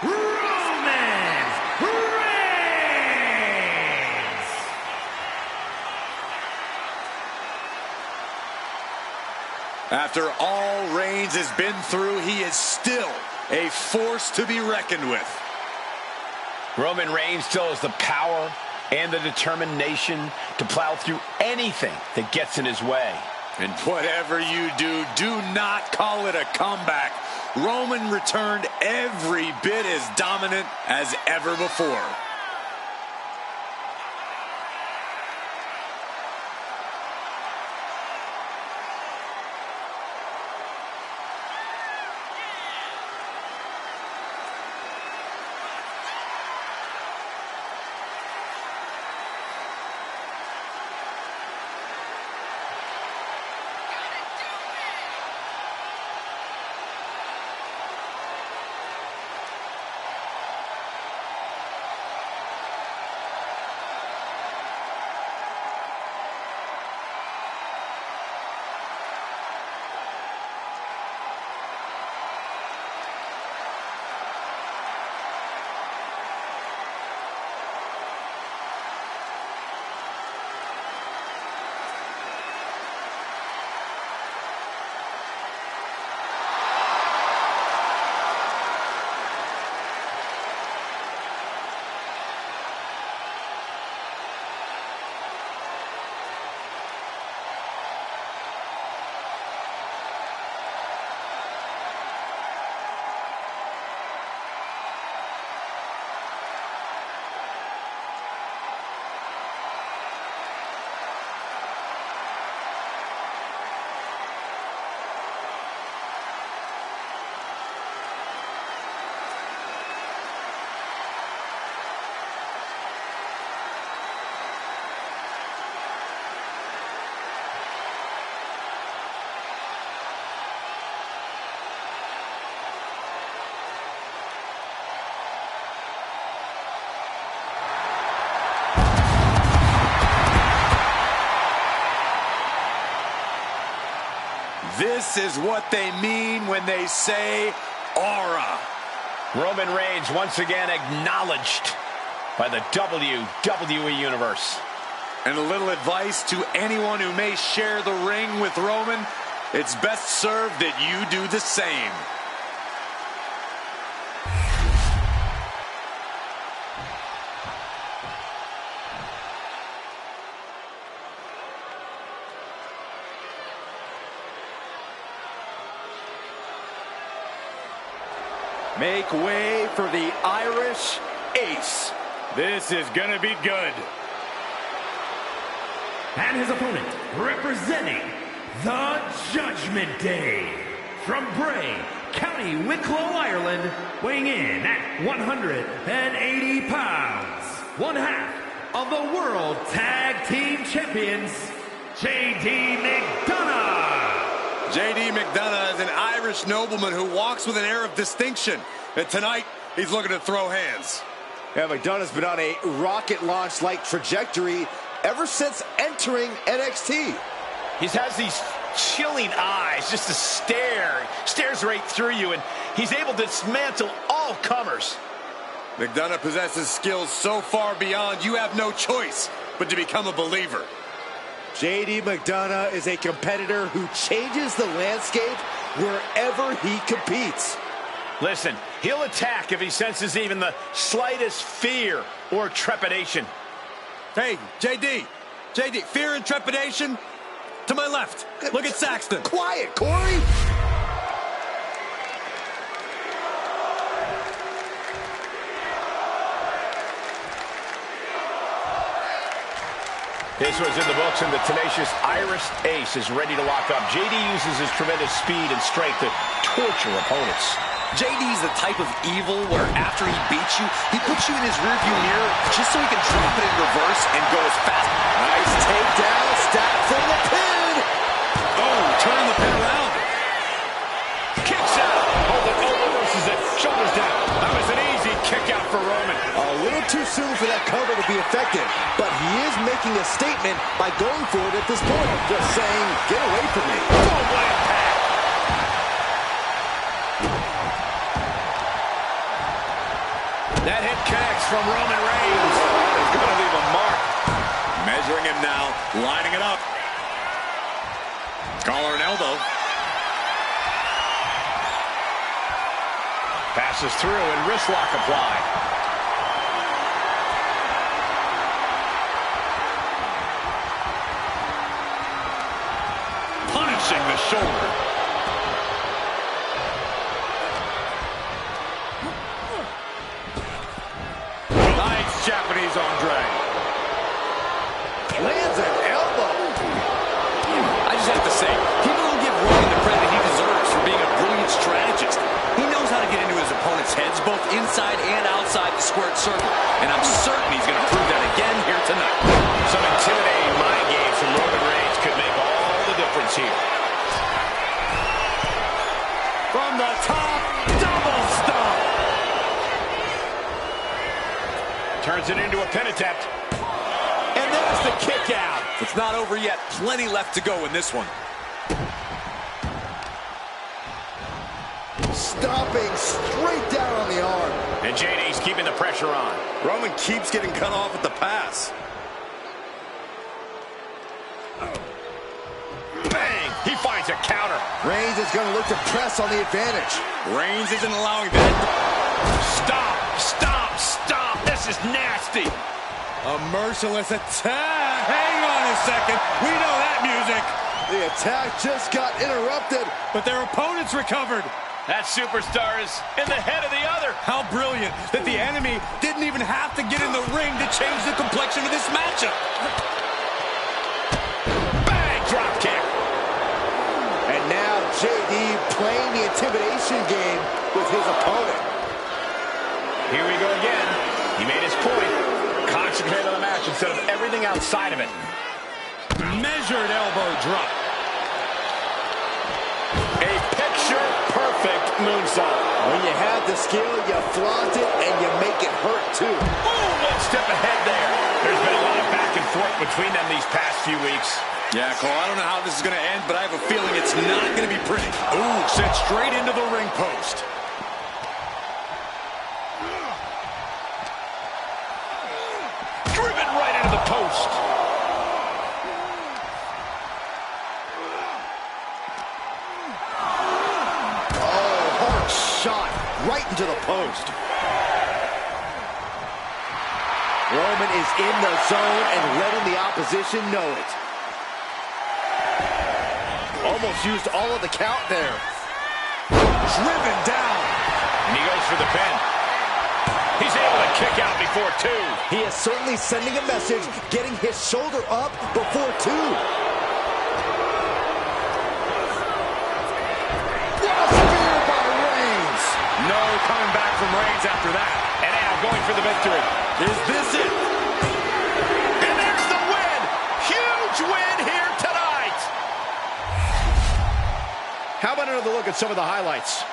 Roman Reigns! After all Reigns has been through, he is still a force to be reckoned with. Roman Reigns still has the power and the determination to plow through anything that gets in his way. And whatever you do, do not call it a comeback. Roman returned every bit as dominant as ever before. This is what they mean when they say aura. Roman Reigns once again acknowledged by the WWE Universe. And a little advice to anyone who may share the ring with Roman, it's best served that you do the same. Make way for the Irish Ace. This is gonna be good. And his opponent, representing the Judgment Day, from Bray, County Wicklow, Ireland, weighing in at 180 pounds, one half of the World Tag Team Champions, J.D. McDonough. J.D. McDonough is an Irish nobleman who walks with an air of distinction. And tonight, he's looking to throw hands. Yeah, McDonough's been on a rocket launch-like trajectory ever since entering NXT. He has these chilling eyes, just a stares right through you, and he's able to dismantle all comers. McDonough possesses skills so far beyond you have no choice but to become a believer. J.D. McDonough is a competitor who changes the landscape wherever he competes. Listen, he'll attack if he senses even the slightest fear or trepidation. Hey, J.D., fear and trepidation? To my left, look at Saxton. Quiet, Corey! This was in the books, and the tenacious Irish ace is ready to lock up. JD uses his tremendous speed and strength to torture opponents. JD's the type of evil where after he beats you, he puts you in his rearview mirror just so he can drop it in reverse and go as fast. Nice takedown, stacked from the pin. Oh, turning the pin around. Kicks out. Hold it, reverses it. Shoulders down. That was an easy kick out for Roman. A little too soon for that cover to be effective, but he is making a statement by going for it at this point. Just saying, get away from me. Boom, what impact. That hit connects from Roman Reigns. He's going to leave a mark. Measuring him now, lining it up. Collar and elbow. Passes through and wrist lock applied. Punishing the shoulder. Nice Japanese Andre. Lands an elbow. I just have to say, people don't give Roman the credit he deserves for being a brilliant strategist. He knows how to get into his opponent's heads, both inside and outside the squared circle. And I'm certain he's going to prove that again here tonight. Some intimidating mind games from Roman Reigns could make all the difference here. From the top, double stomp. Turns it into a pin attempt. And there's the kick out. It's not over yet. Plenty left to go in this one. Stomping straight down on the arm. And JD's keeping the pressure on. Roman keeps getting cut off at the pass. Bang! He finds a counter. Reigns is going to look to press on the advantage. Reigns isn't allowing that. Stop! Stop! Stop! This is nasty. A merciless attack. Hang on a second. We know that music. The attack just got interrupted, but their opponents recovered. That superstar is in the head of the other. How brilliant that the enemy didn't even have to get in the ring to change the complexion of this matchup. Bang! Drop kick. And now JD playing the intimidation game with his opponent. Here we go again. He made his point. Concentrate on the match instead of everything outside of it. Measured elbow drop. A picture-perfect moonsault. When you have the skill, you flaunt it and you make it hurt too. Boom! One step ahead there. There's been a lot of back and forth between them these past few weeks. Yeah, Cole, I don't know how this is going to end, but I have a feeling it's not going to be pretty. Ooh, sent straight into the ring post. Driven right into the post. Oh, hard shot right into the post. Roman is in the zone and letting the opposition know it. Almost used all of the count there. Driven down. And he goes for the pin. He's able to kick out before two. He is certainly sending a message, getting his shoulder up before two. What a spear by Reigns. No coming back from Reigns after that. And now going for the victory. Is this it? And there's the win. Huge win here tonight. How about another look at some of the highlights?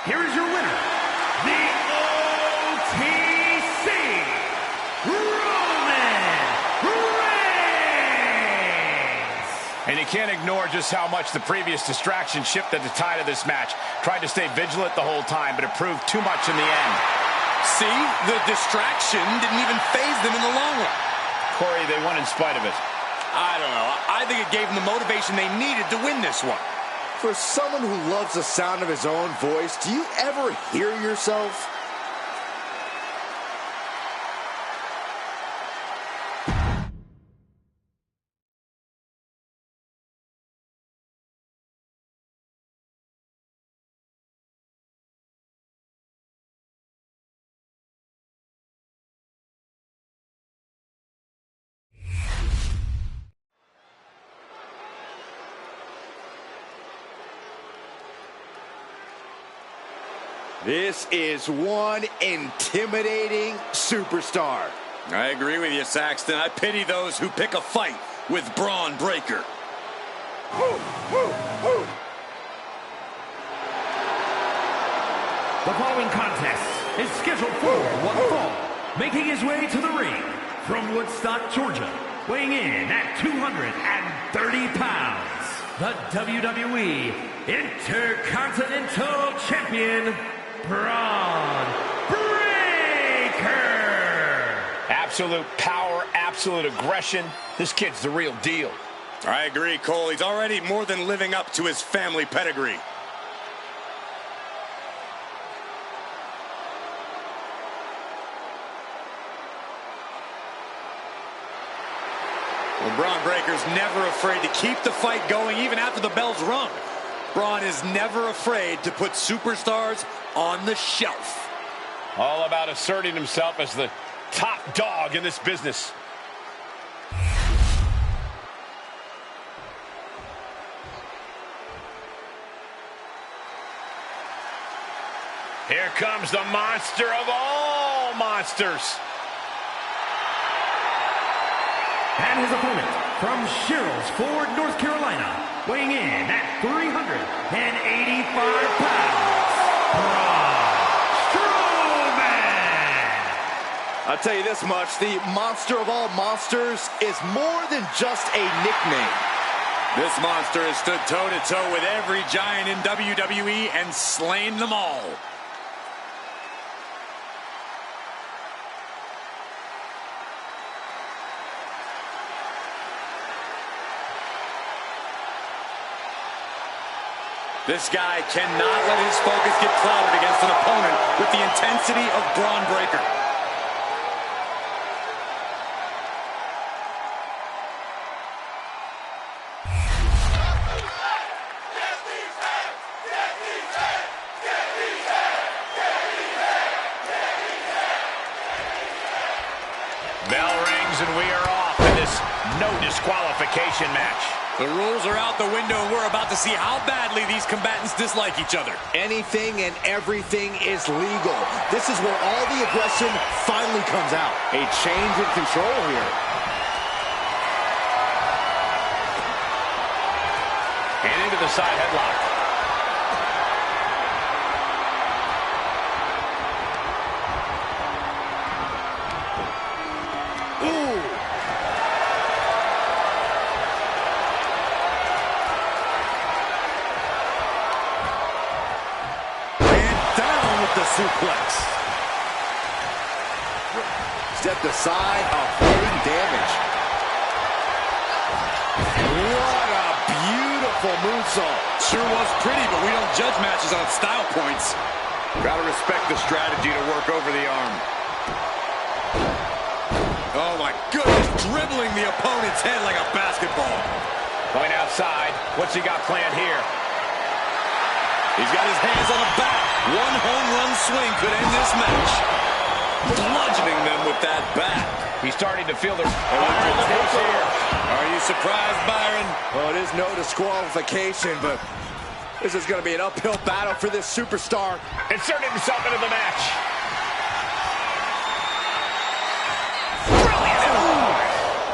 Here is your winner, the OTC, Roman Reigns. And you can't ignore just how much the previous distraction shifted the tide of this match. Tried to stay vigilant the whole time, but it proved too much in the end. See, the distraction didn't even faze them in the long run. Corey, they won in spite of it. I don't know. I think it gave them the motivation they needed to win this one. For someone who loves the sound of his own voice, do you ever hear yourself? This is one intimidating superstar. I agree with you, Saxton. I pity those who pick a fight with Braun Breaker. The following contest is scheduled for one fall. Making his way to the ring from Woodstock, Georgia, weighing in at 230 pounds, the WWE Intercontinental Champion, Braun Breaker. Absolute power, absolute aggression. This kid's the real deal. I agree, Cole. He's already more than living up to his family pedigree. Well, Braun Breaker's never afraid to keep the fight going even after the bell's rung. Braun is never afraid to put superstars on the shelf. All about asserting himself as the top dog in this business. Here comes the monster of all monsters. And his opponent from Sherrills Ford, North Carolina, weighing in at 385 pounds, Braun Strowman. I'll tell you this much, the monster of all monsters is more than just a nickname. This monster has stood toe-to-toe with every giant in WWE and slain them all. This guy cannot let his focus get clouded against an opponent with the intensity of Braun Breaker. Bell rings and we are off in this no disqualification match. The rules are out the window, and we're about to see how badly these combatants dislike each other. Anything and everything is legal. This is where all the aggression finally comes out. A change in control here. And into the side headlock. Suplex. Stepped aside, avoiding damage. What a beautiful moonsault. Sure was pretty, but we don't judge matches on style points. Gotta respect the strategy to work over the arm. Oh my goodness, dribbling the opponent's head like a basketball. Going outside. What's he got planned here? He's got his hands on the bat. One home run swing could end this match. Bludgeoning them with that bat. He's starting to feel the fire in the face here. Are you surprised, Byron? Well, it is no disqualification, but this is going to be an uphill battle for this superstar. Inserting himself into the match. Brilliant.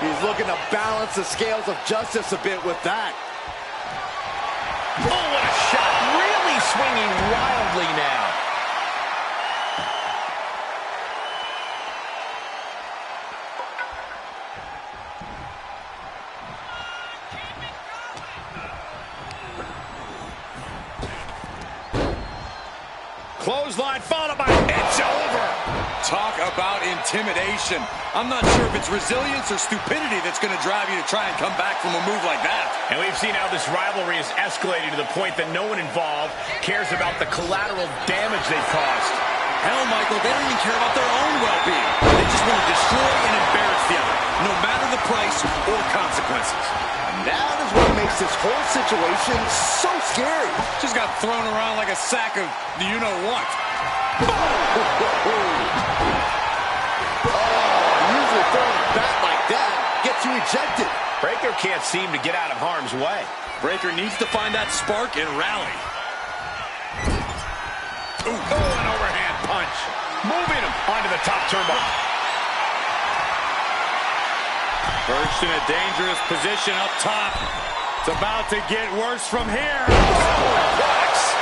He's looking to balance the scales of justice a bit with that. Oh, what a shot. Really swinging wildly now. Clothesline followed by it's over. Talk about intimidation. I'm not sure if it's resilience or stupidity that's going to drive you to try and come back from a move like that. And we've seen how this rivalry is escalating to the point that no one involved cares about the collateral damage they've caused. Hell, Michael, they don't even care about their own well-being. They just want to destroy and embarrass the other, no matter the price or consequences. That is what makes this whole situation so scary. Just got thrown around like a sack of you-know-what. Usually throwing a bat like that gets you ejected. Breaker can't seem to get out of harm's way. Breaker needs to find that spark and rally. Ooh, an overhand punch. Moving him onto the top turnbuckle. Perched in a dangerous position up top. It's about to get worse from here.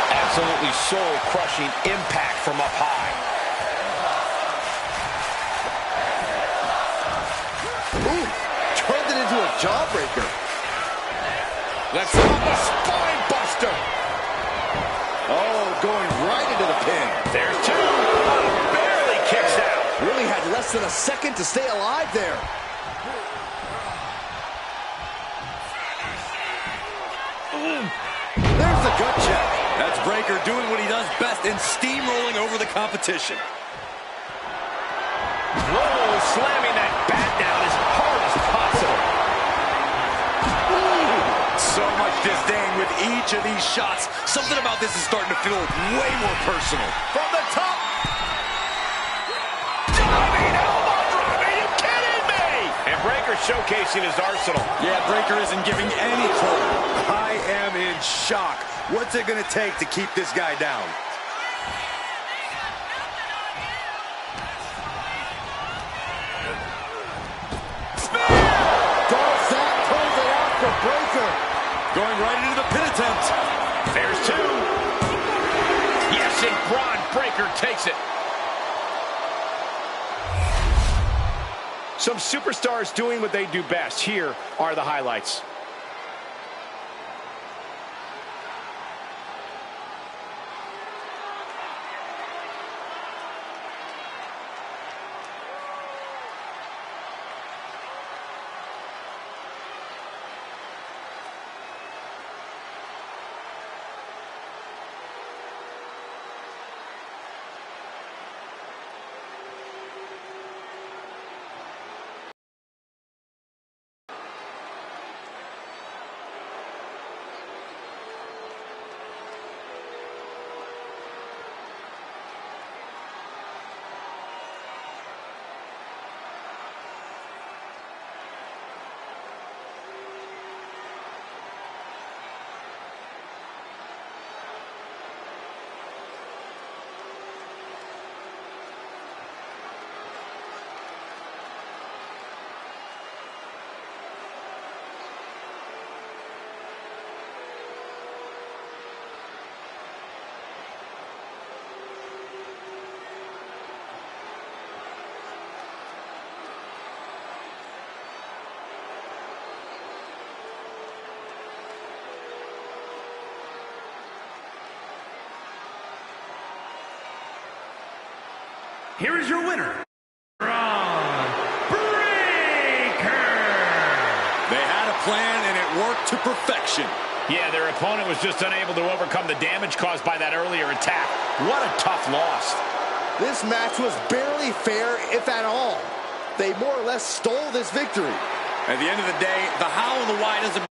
Absolutely soul-crushing impact from up high. Ooh, turned it into a jawbreaker. Let's go. A spine buster. Oh, going right into the pin. There's two. Oh, barely kicks out. Really had less than a second to stay alive there. There's the gut check. That's Breaker doing what he does best in steamrolling over the competition. Whoa, slamming that bat down as hard as possible. So much disdain with each of these shots. Something about this is starting to feel way more personal. From the top. Diving elbow drop. Are you kidding me? And Breaker showcasing his arsenal. Yeah, Breaker isn't giving any quarter. I am in shock. What's it going to take to keep this guy down? Breaker. Going right into the pin attempt. There's two. Yes, and Braun Breaker takes it. Some superstars doing what they do best. Here are the highlights. Here is your winner, Braun Breaker. They had a plan and it worked to perfection. Yeah, their opponent was just unable to overcome the damage caused by that earlier attack. What a tough loss. This match was barely fair, if at all. They more or less stole this victory. At the end of the day, the how and the why doesn't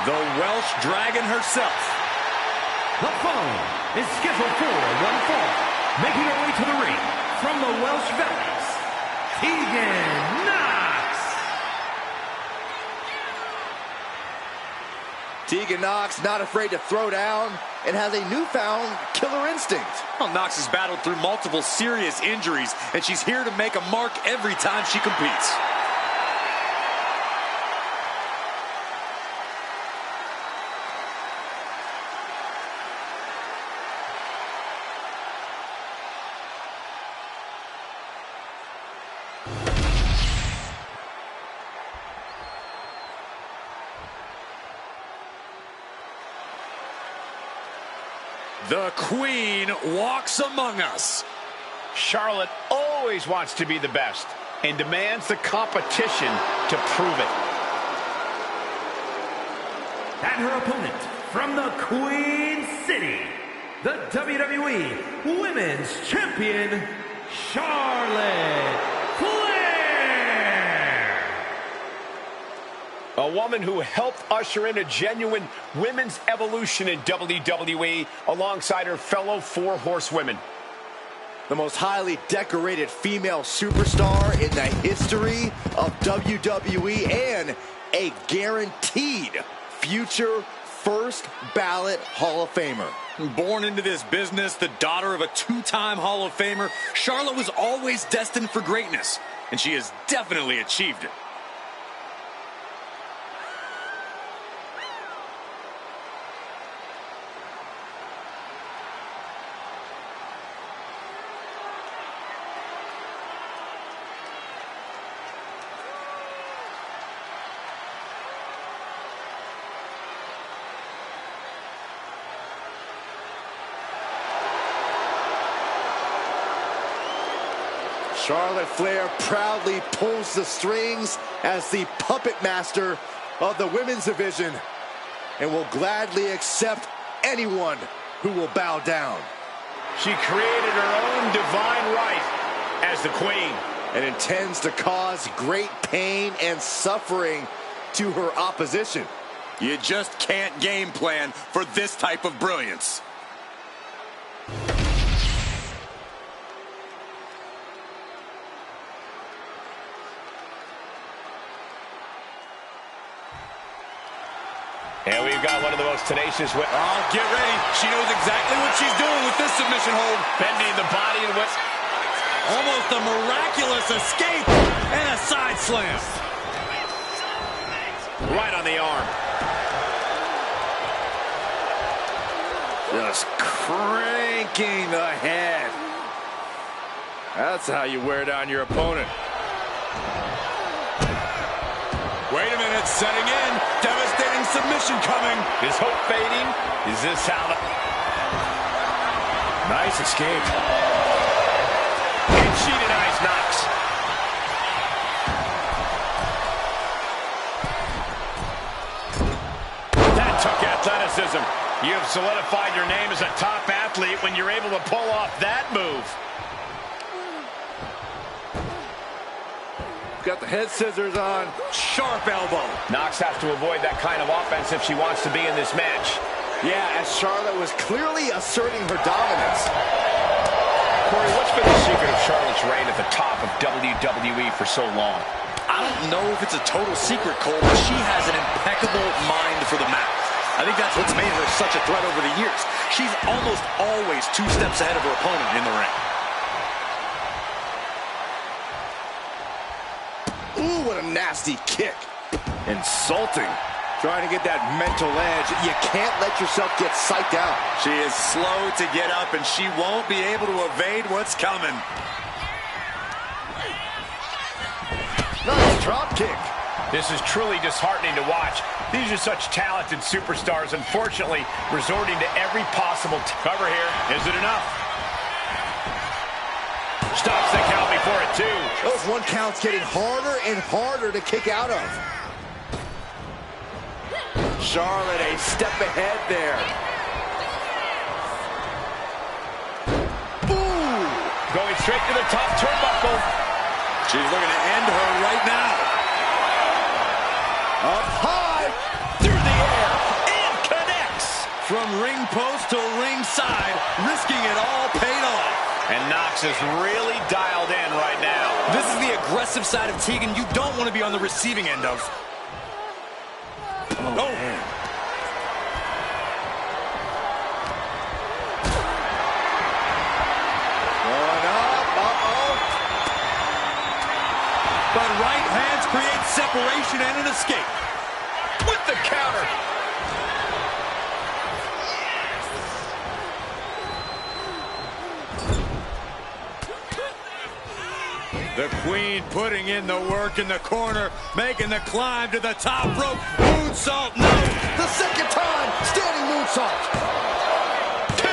The Welsh Dragon herself. The following is scheduled for one fall. Making her way to the ring from the Welsh Valleys, Tegan Knox. Tegan Knox not afraid to throw down and has a newfound killer instinct. Well, Knox has battled through multiple serious injuries, and she's here to make a mark every time she competes. The Queen walks among us. Charlotte always wants to be the best and demands the competition to prove it. And her opponent from the Queen City, the WWE Women's Champion, Charlotte Flair. A woman who helped usher in a genuine women's evolution in WWE alongside her fellow four horsewomen. The most highly decorated female superstar in the history of WWE and a guaranteed future first ballot Hall of Famer. Born into this business, the daughter of a two-time Hall of Famer, Charlotte was always destined for greatness, and she has definitely achieved it. Charlotte Flair proudly pulls the strings as the puppet master of the women's division and will gladly accept anyone who will bow down. She created her own divine right as the Queen and intends to cause great pain and suffering to her opposition. You just can't game plan for this type of brilliance. And we've got one of the most tenacious... Oh, get ready. She knows exactly what she's doing with this submission hold. Bending the body and what... Almost a miraculous escape and a side slam. Right on the arm. Just cranking the head. That's how you wear down your opponent. Wait a minute, setting in. Devastating submission coming. Is hope fading? Is this how the... Nice escape. And she denies Knox. That took athleticism. You have solidified your name as a top athlete when you're able to pull off that move. Got the head scissors on. Sharp elbow. Knox has to avoid that kind of offense if she wants to be in this match. Yeah, as Charlotte was clearly asserting her dominance. Corey, what's been the secret of Charlotte's reign at the top of WWE for so long? I don't know if it's a total secret, Cole, but she has an impeccable mind for the mat. I think that's what's made her such a threat over the years. She's almost always 2 steps ahead of her opponent in the ring. Ooh, what a nasty kick. Insulting. Trying to get that mental edge. You can't let yourself get psyched out. She is slow to get up, and she won't be able to evade what's coming. Nice drop kick. This is truly disheartening to watch. These are such talented superstars, unfortunately, resorting to every possible cover here. Is it enough? Stops the count before it, too. Those 1 counts getting harder and harder to kick out of. Charlotte a step ahead there. Ooh! Going straight to the top turnbuckle. She's looking to end her right now. Up high, through the air. From ring post to ringside, risking it all paid off. And Knox is really dialed in right now. This is the aggressive side of Tegan you don't want to be on the receiving end of. Oh. Man. Going up. Uh-oh. But right hands create separation and an escape. With the counter. The Queen putting in the work in the corner, making the climb to the top rope. Moonsault, no! The second time, standing moonsault. 2.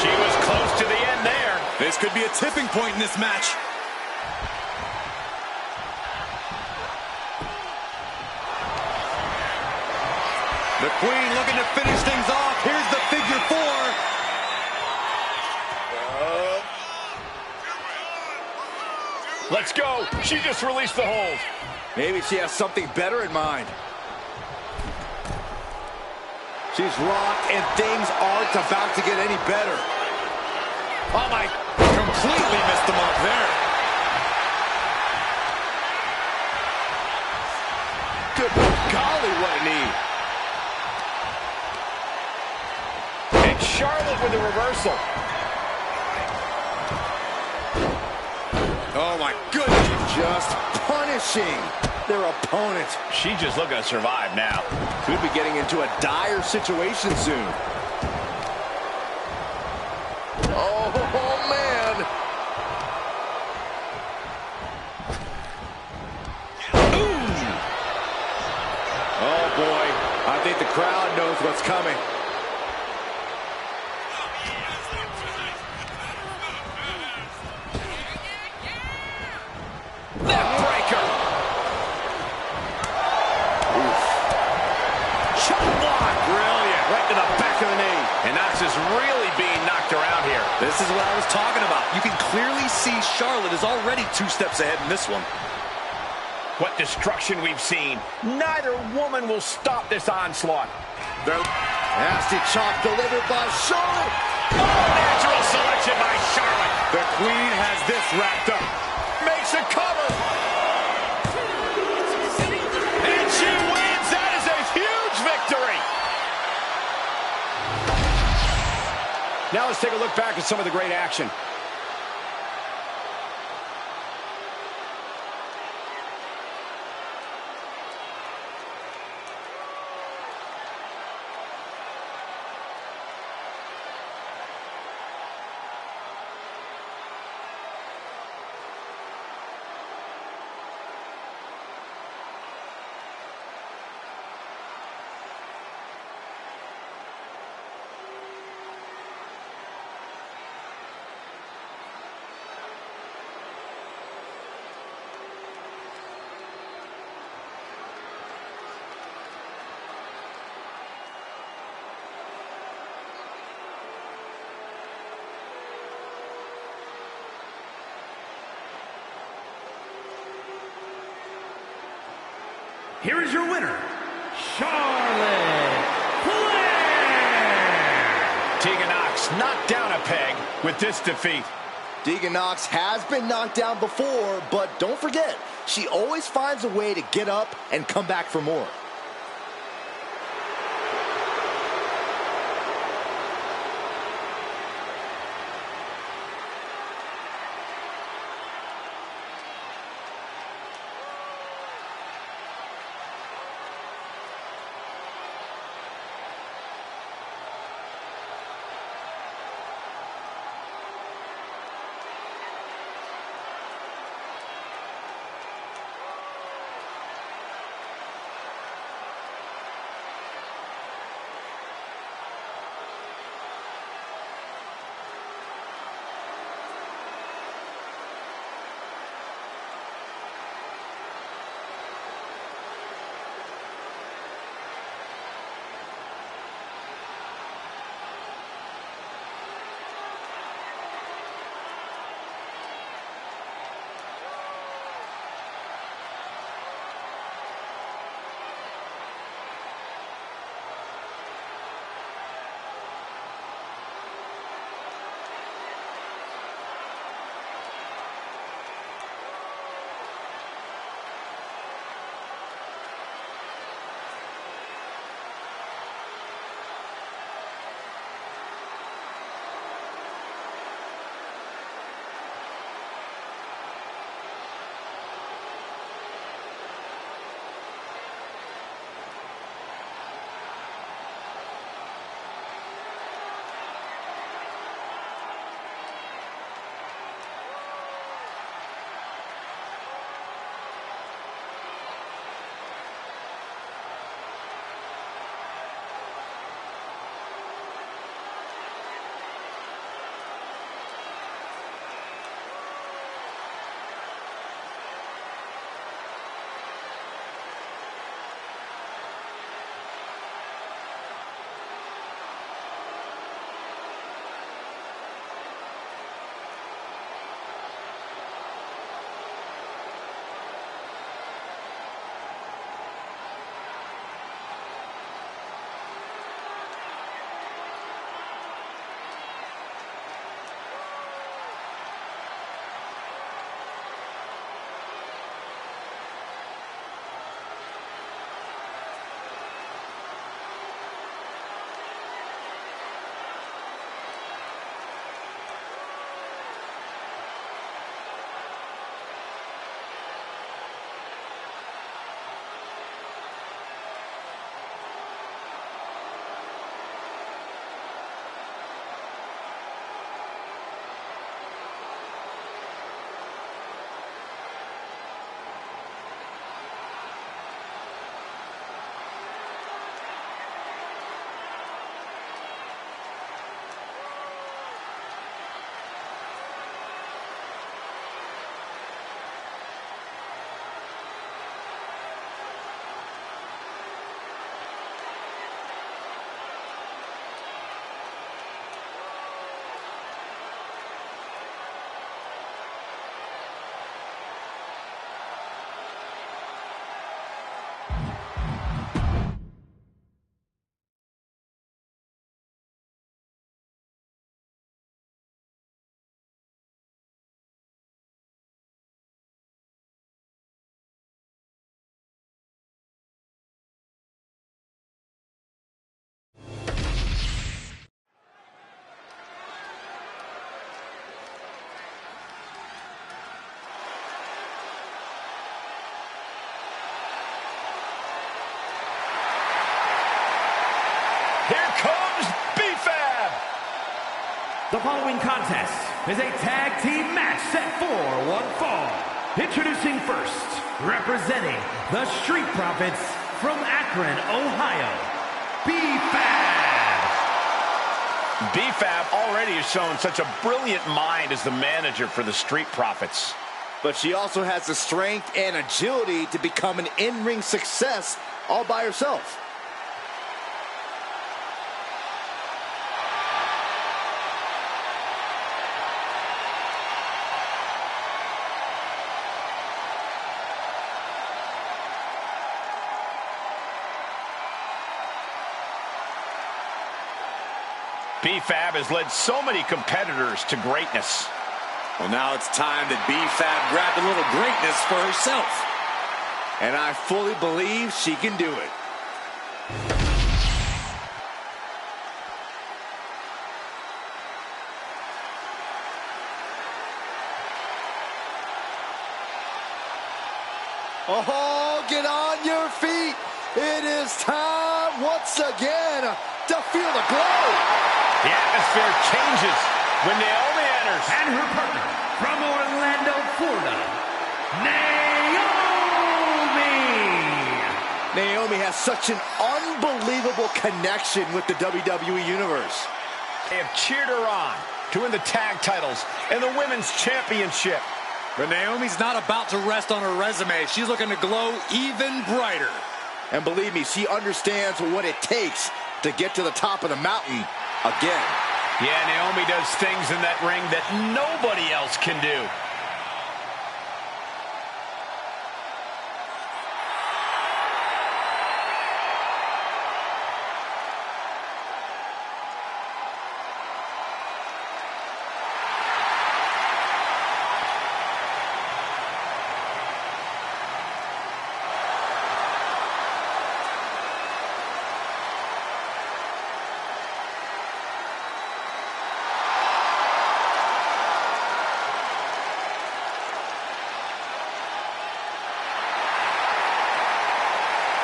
She was close to the end there. This could be a tipping point in this match. The Queen looking to finish things off. Here's the figure 4. Let's go. She just released the hold. Maybe she has something better in mind. She's rocked, and things aren't about to get any better. Oh, my. Completely missed the mark there. Good golly, what a knee. And Charlotte with a reversal. Oh, my goodness. Just punishing their opponent. She just looking to survive now. Could be getting into a dire situation soon. Oh, man. Ooh. Oh, boy. I think the crowd knows what's coming. Really being knocked around here. This is what I was talking about. You can clearly see Charlotte is already 2 steps ahead in this one. What destruction we've seen. Neither woman will stop this onslaught. Nasty chop delivered by Charlotte. Oh, natural selection by Charlotte. The Queen has this wrapped up. Makes a cover. And she wins. That is a huge victory. Now let's take a look back at some of the great action. Here is your winner, Charlotte Flair. Tegan Knox knocked down a peg with this defeat. Tegan Knox has been knocked down before, but don't forget, she always finds a way to get up and come back for more. The following contest is a tag team match set for one fall. Introducing first, representing the Street Profits from Akron, Ohio, B-Fab. B-Fab already has shown such a brilliant mind as the manager for the Street Profits. But she also has the strength and agility to become an in-ring success all by herself. B-Fab has led so many competitors to greatness. Well, now it's time that B-Fab grabbed a little greatness for herself. And I fully believe she can do it. Oh, get on your feet. It is time once again to feel the glow. The atmosphere changes when Naomi enters. And her partner from Orlando, Florida, Naomi has such an unbelievable connection with the WWE Universe. They have cheered her on to win the tag titles and the Women's Championship. But Naomi's not about to rest on her resume. She's looking to glow even brighter. And believe me, she understands what it takes to get to the top of the mountain again. Yeah, Naomi does things in that ring that nobody else can do.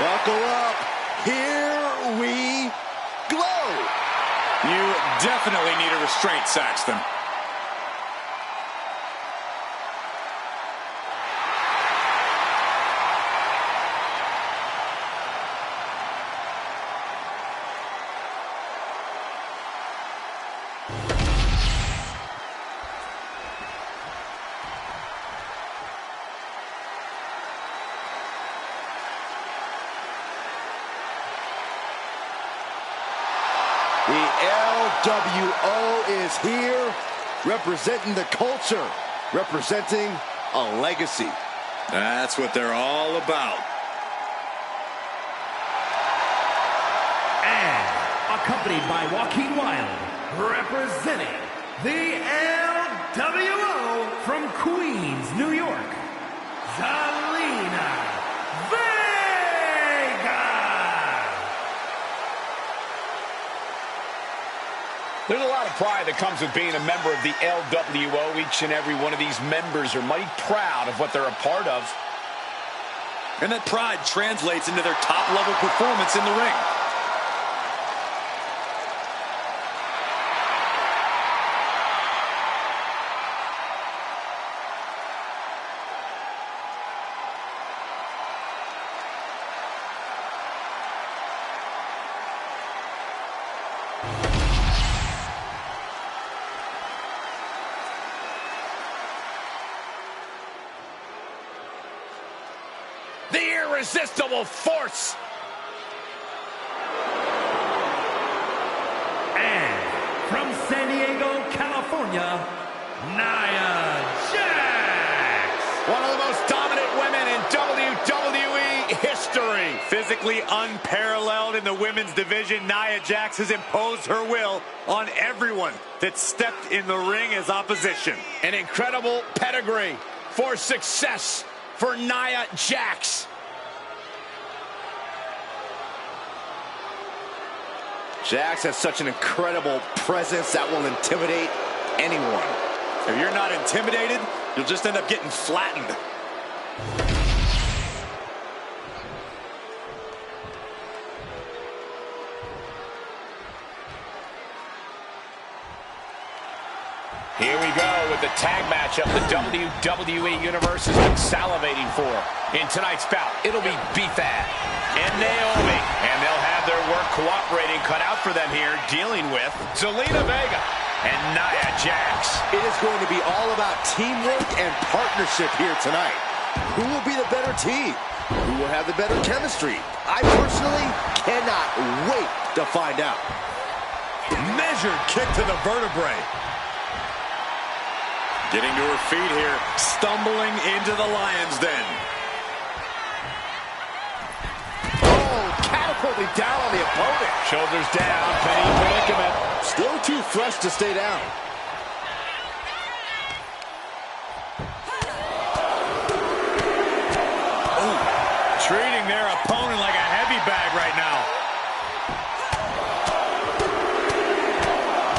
Buckle up. Here we glow. You definitely need a restraint, Saxton. The LWO is here, representing the culture, representing a legacy. That's what they're all about. and accompanied by Joaquin Wilde, representing the LWO from Queens, New York, Zelina Vega. There's a lot of pride that comes with being a member of the LWO. Each and every one of these members are mighty proud of what they're a part of. And that pride translates into their top-level performance in the ring. The irresistible force. And from San Diego, California, Nia Jax. One of the most dominant women in WWE history. Physically unparalleled in the women's division, Nia Jax has imposed her will on everyone that stepped in the ring as opposition. An incredible pedigree for success for Nia Jax. Jax has such an incredible presence that will intimidate anyone. If you're not intimidated, you'll just end up getting flattened. go with the tag matchup the WWE Universe has been salivating for. In tonight's bout, it'll be B-Fab and Naomi. And they'll have their work cooperating cut out for them here, dealing with Zelina Vega and Nia Jax. It is going to be all about teamwork and partnership here tonight. Who will be the better team? Who will have the better chemistry? I personally cannot wait to find out. Measured kick to the vertebrae. Getting to her feet here, stumbling into the lion's den. Oh, catapulting down on the opponent. Shoulders down, penny predicament. Still too fresh to stay down. Oh, treating their opponent like a heavy bag right now.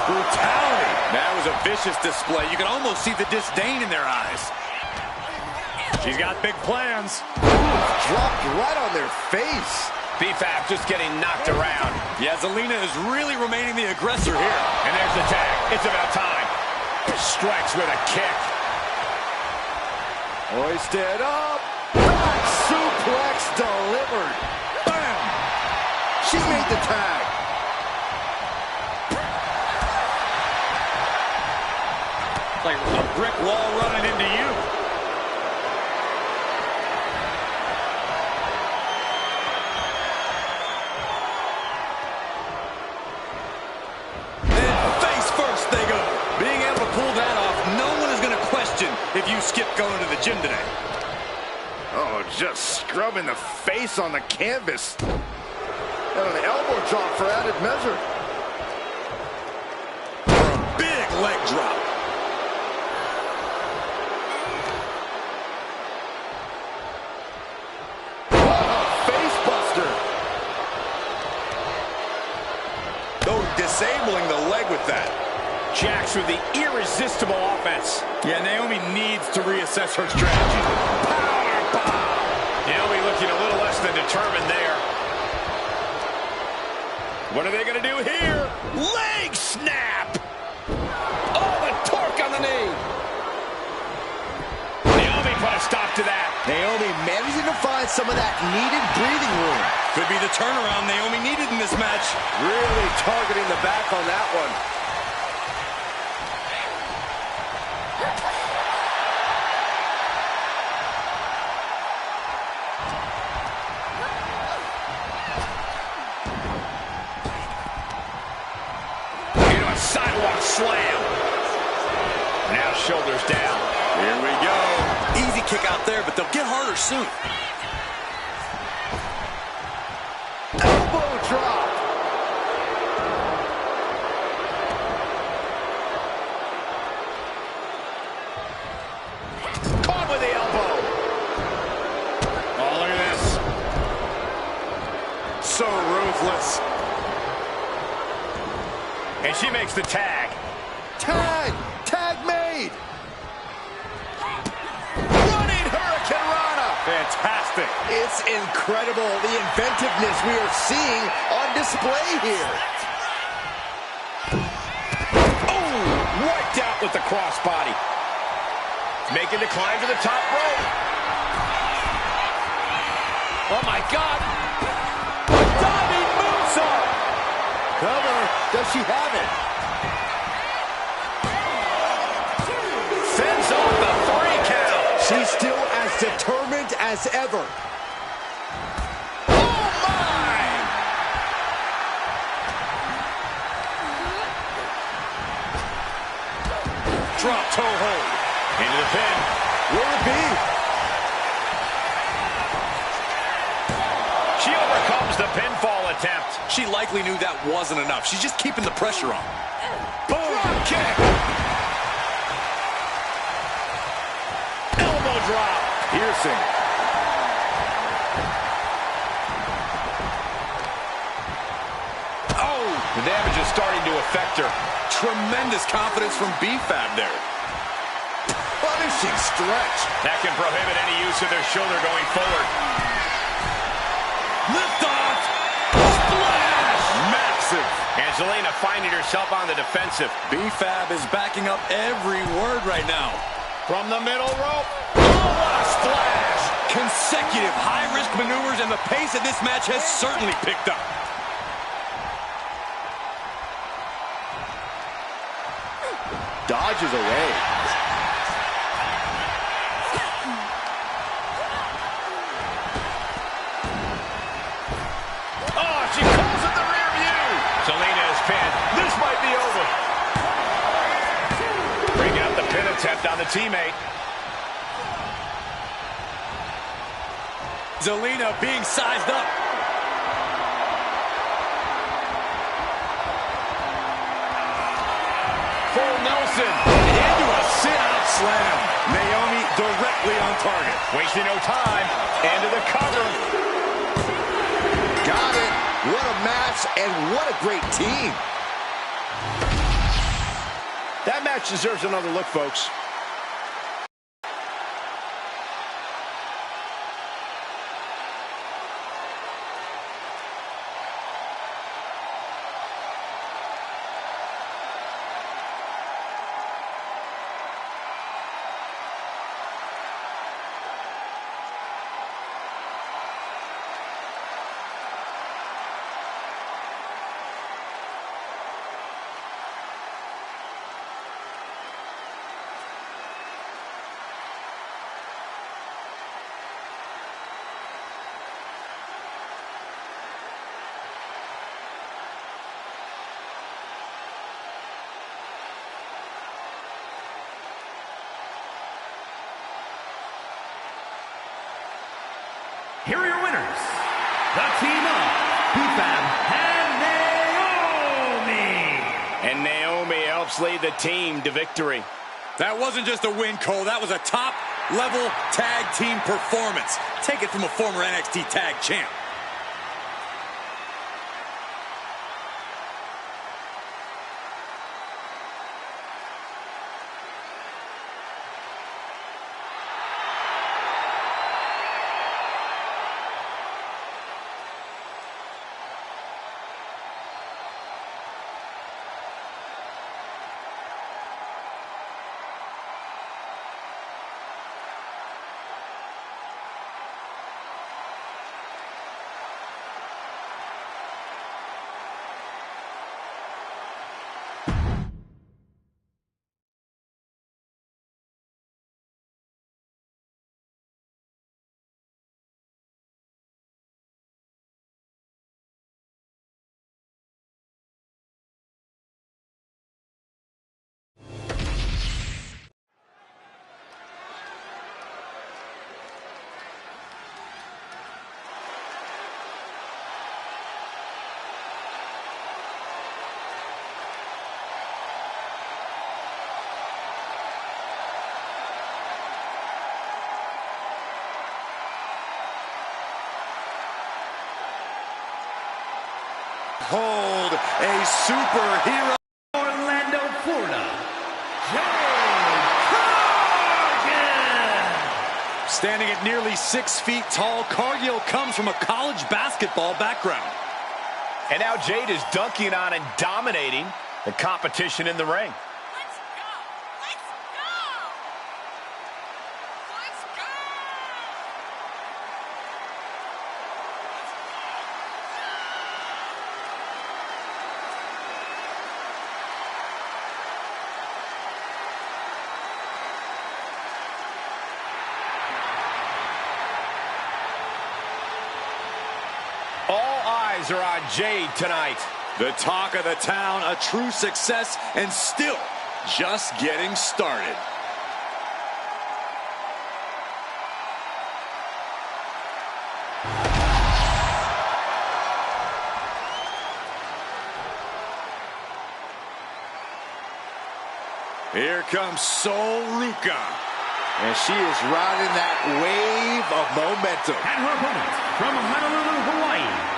Brutality. That was a vicious display. You can almost see the disdain in their eyes. She's got big plans. Dropped right on their face. B-Fab just getting knocked around. Yeah, Zelina is really remaining the aggressor here. And there's the tag. It's about time. Strikes with a kick. Hoisted up. Back suplex delivered. Bam. She made the tag. Like a brick wall running into you. And face first they go. Being able to pull that off, no one is going to question if you skip going to the gym today. Oh, just scrubbing the face on the canvas. And an elbow drop for added measure. Big leg drop. Disabling the leg with that. Jax with the irresistible offense. Yeah, Naomi needs to reassess her strategy. Power bomb. Naomi looking a little less than determined there. What are they going to do here? Leg snap. Oh, the torque on the knee. Naomi put a stop to that. Naomi managing to find some of that needed breathing room. Could be the turnaround Naomi needed in this match. Really targeting the back on that one. Into a sidewalk slam. Now shoulders down. Here we go. Easy kick out there, but they'll get harder soon. Elbow drop. Caught with the elbow. Oh, look at this. So ruthless. And she makes the tag. Tag. Tag made. Running Hurricane Rana. Fantastic. It's incredible the inventiveness we are seeing on display here. Oh, wiped out with the crossbody. Making the climb to the top rope. Oh, my God. Diving moonsault. Cover. Does she have it? Fends off the 3 count. She's still as determined as ever. Oh, my. Drop toe hold. Into the pin. Will it be? She overcomes the pinfall attempt. She likely knew that wasn't enough. She's just keeping the pressure on. Boom. Drop kick. Elbow drop. Piercing. Oh, the damage is starting to affect her. Tremendous confidence from B-Fab there. Punishing stretch. That can prohibit any use of their shoulder going forward. Lift off. Splash! Massive. And Zelina finding herself on the defensive. B-Fab is backing up every word right now. From the middle rope. Oh, what a splash! Consecutive high-risk maneuvers, and the pace of this match has certainly picked up. Dodges away. Oh, she calls it the rear view. Zelina is pinned. This might be over. Bring out the pin attempt on the teammate. Zelina being sized up. Full Nelson. Into a sit-out slam. Naomi directly on target. Wasting no time. Into the cover. Got it. What a match, and what a great team. That match deserves another look, folks. Here are your winners, the team of B-Fab and Naomi. And Naomi helps lead the team to victory. That wasn't just a win, Cole. That was a top-level tag team performance. Take it from a former NXT tag champ. Hold a superhero. Orlando, Florida, Joe Cargill. Standing at nearly 6 feet tall, Cargill comes from a college basketball background. And now Jade is dunking on and dominating the competition in the ring. Let's go! Let's go! Let's go! All eyes are on Jade tonight. The talk of the town, a true success, and still just getting started. Here comes Sol Ruca. And she is riding that wave of momentum. And her opponent from Honolulu, Hawaii,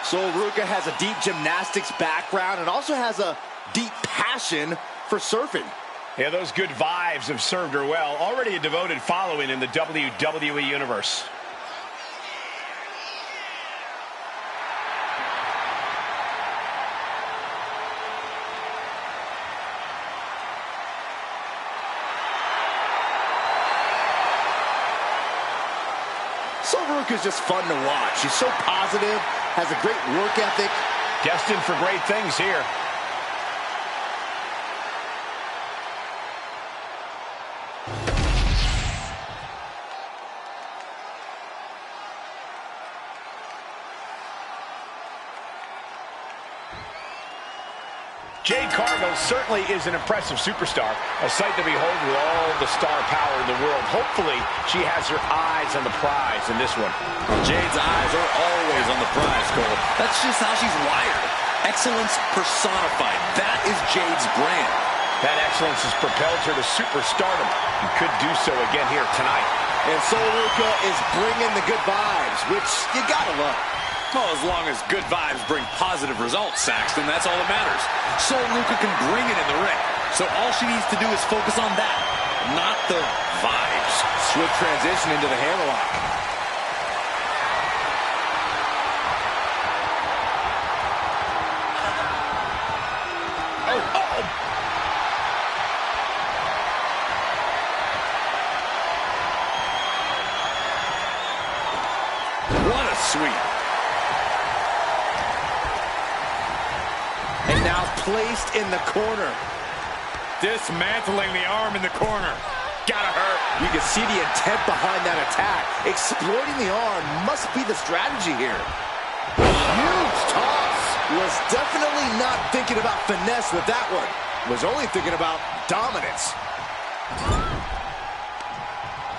Sol Ruca has a deep gymnastics background and also has a deep passion for surfing. Yeah, those good vibes have served her well. Already a devoted following in the WWE Universe. Ruka's just fun to watch. She's so positive, has a great work ethic. Destined for great things here. Jade Cargill certainly is an impressive superstar, a sight to behold with all the star power in the world. Hopefully, she has her eyes on the prize in this one. Jade's eyes are always on the prize, Cole. That's just how she's wired. Excellence personified. That is Jade's brand. That excellence has propelled her to superstardom and could do so again here tonight. And Sol Ruka is bringing the good vibes, which you gotta love. Well, as long as good vibes bring positive results, Saxton, that's all that matters. Sol Ruka can bring it in the ring. So all she needs to do is focus on that, not the vibes. Swift transition into the hammerlock. What a sweep. And now placed in the corner. Dismantling the arm in the corner. Gotta hurt. You can see the intent behind that attack. Exploiting the arm must be the strategy here. Huge toss. Was definitely not thinking about finesse with that one. Was only thinking about dominance.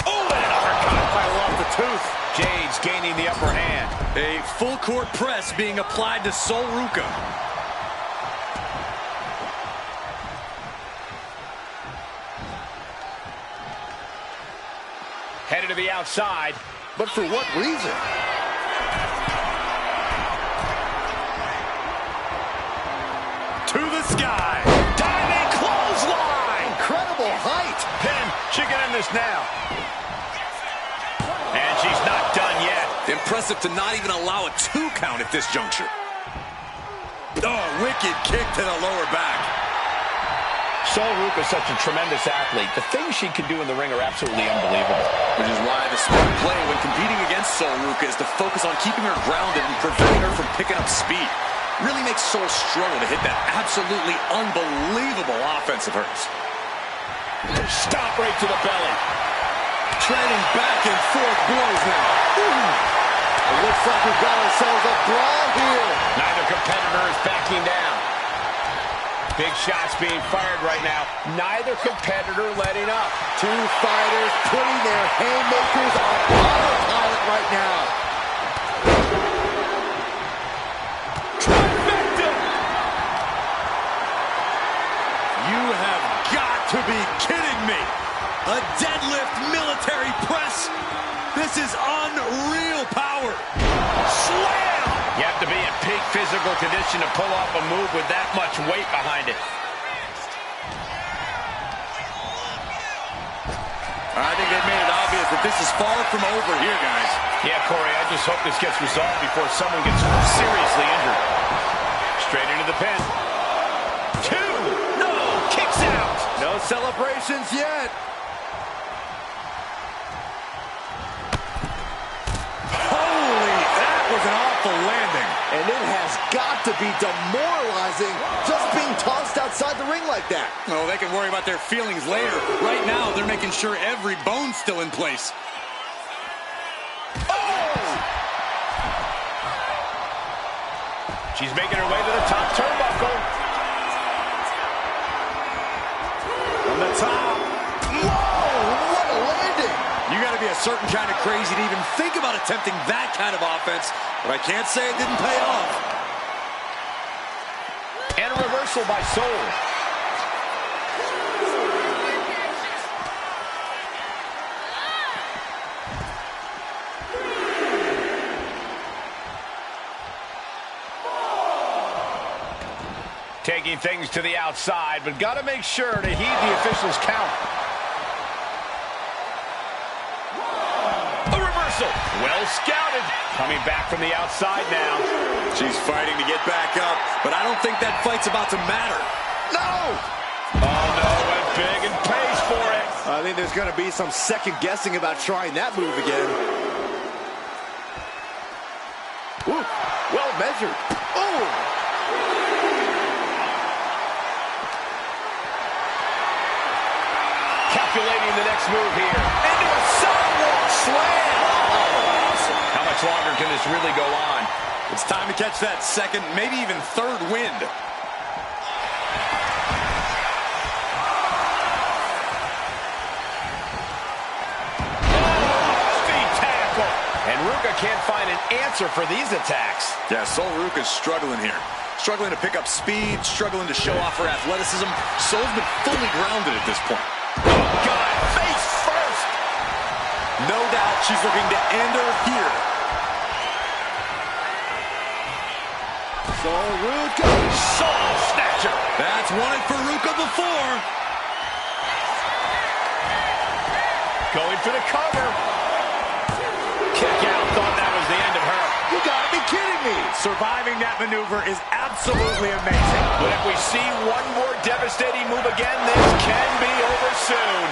Oh, and an uppercut by off the tooth. Jade's gaining the upper hand. A full court press being applied to Sol Ruka. Headed to the outside. But for what reason? To the sky. Diving clothesline. Incredible height. Pin, she can end this now. And she's not done yet. Impressive to not even allow a 2 count at this juncture. Oh, wicked kick to the lower back. Sol Ruka is such a tremendous athlete. The things she can do in the ring are absolutely unbelievable. Which is why the smart play when competing against Sol Ruka is to focus on keeping her grounded and preventing her from picking up speed. Really makes Sol struggle to hit that absolutely unbelievable offense of hers. Stop right to the belly. Trading back and forth blows now. It looks like we've got ourselves a brawl here. Neither competitor is backing down. Big shots being fired right now. Neither competitor letting up. Two fighters putting their haymakers on autopilot right now. Trifecta! You have got to be kidding me. A deadlift military press. This is unreal power. Slam! You have to be in peak physical condition to pull off a move with that much weight behind it. I think they've made it obvious that this is far from over here, guys. Yeah, Corey, I just hope this gets resolved before someone gets seriously injured. Straight into the pin. 2! No! Kicks out! No celebrations yet. Holy, that was an awful landing. And it has got to be demoralizing just being tossed outside the ring like that. Oh, they can worry about their feelings later. Right now, they're making sure every bone's still in place. She's making her way to the top turnbuckle. From the top. Whoa, what a landing. You got to be a certain kind of crazy to even think about attempting that kind of offense, but I can't say it didn't pay off. And a reversal by Sol. Taking things to the outside, but got to make sure to heed the official's count. A reversal. Well scouted. Coming back from the outside now. She's fighting to get back up, but I don't think that fight's about to matter. No! Oh, no, went big and pays for it. I think there's going to be some second guessing about trying that move again. measured. Oh! Calculating the next move here. Into a sidewalk slam. Oh, awesome. How much longer can this really go on? It's time to catch that second, maybe even third wind. And Ruka can't find an answer for these attacks. Yeah, Sol Ruka's struggling here. Struggling to pick up speed, struggling to show off her athleticism. Sol's been fully grounded at this point. Oh, God, face first. No doubt she's looking to end her here. Sol Ruka. Soul snatcher. That's won it for Ruka before. Going for the cover. Kick out, thought that was the end of her. You gotta be kidding me. Surviving that maneuver is absolutely amazing. But if we see one more devastating move again, this can be over soon.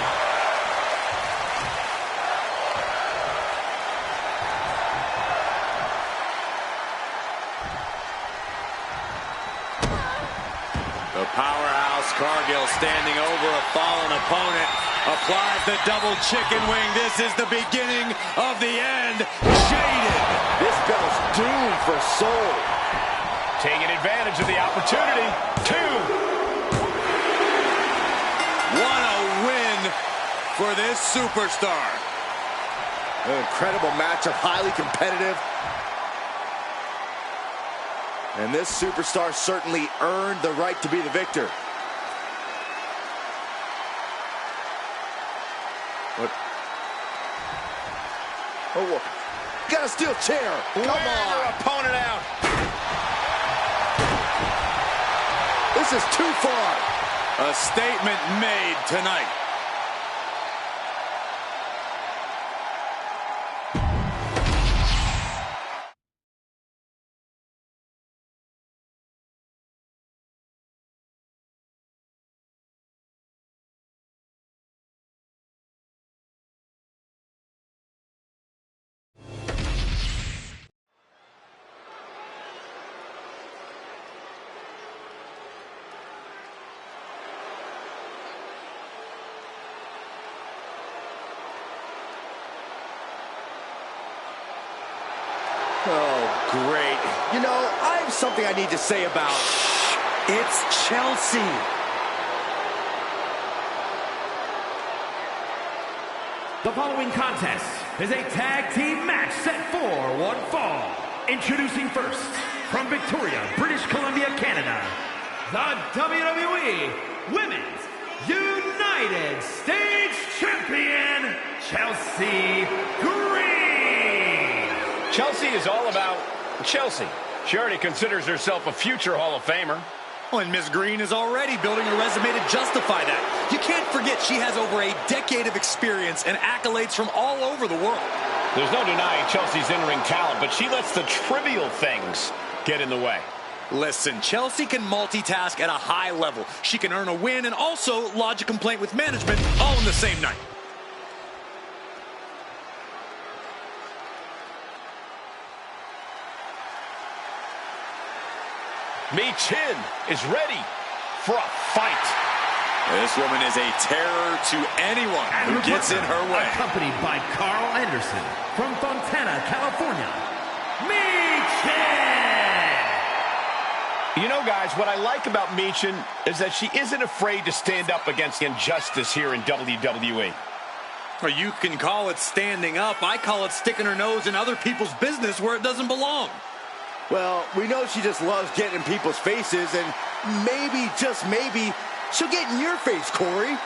The powerhouse Cargill standing over a fallen opponent. Applies the double chicken wing. This is the beginning of the end. Jaded. This bell's doomed for Sol. Taking advantage of the opportunity. 2. What a win for this superstar. An incredible matchup, highly competitive. And this superstar certainly earned the right to be the victor. What? Oh, got a steel chair. Come on. Opponent out. This is too far. A statement made tonight. Oh, great. You know, I have something I need to say about... It's Chelsea. The following contest is a tag team match set for one fall. Introducing first, from Victoria, British Columbia, Canada, the WWE Women's United States Champion, Chelsea Green. Chelsea is all about Chelsea. She already considers herself a future Hall of Famer. Oh, and Ms. Green is already building a resume to justify that. You can't forget she has over a decade of experience and accolades from all over the world. There's no denying Chelsea's in-ring talent, but she lets the trivial things get in the way. Listen, Chelsea can multitask at a high level. She can earn a win and also lodge a complaint with management all in the same night. Michin is ready for a fight. This woman is a terror to anyone who gets in her way. Accompanied by Carl Anderson from Fontana, California, Michin! You know, guys, what I like about Michin is that she isn't afraid to stand up against injustice here in WWE. Well, you can call it standing up. I call it sticking her nose in other people's business where it doesn't belong. Well, we know she just loves getting in people's faces, and maybe, just maybe, she'll get in your face, Corey.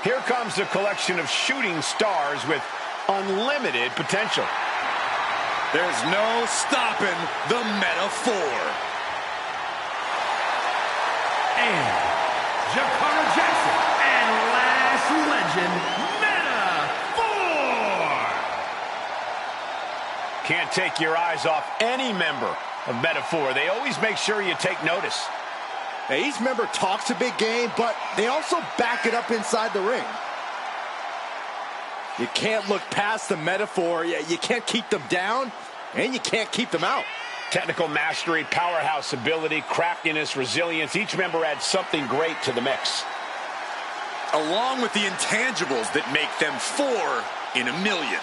Here comes a collection of shooting stars with unlimited potential. There's no stopping the metaphor. And Jakara Jackson and Last Legend Metaphor. Can't take your eyes off any member of Metaphor. They always make sure you take notice. Now, each member talks a big game, but they also back it up inside the ring. You can't look past the Metaphor. You can't keep them down, and you can't keep them out. Technical mastery, powerhouse ability, craftiness, resilience. Each member adds something great to the mix. Along with the intangibles that make them 4 in a million.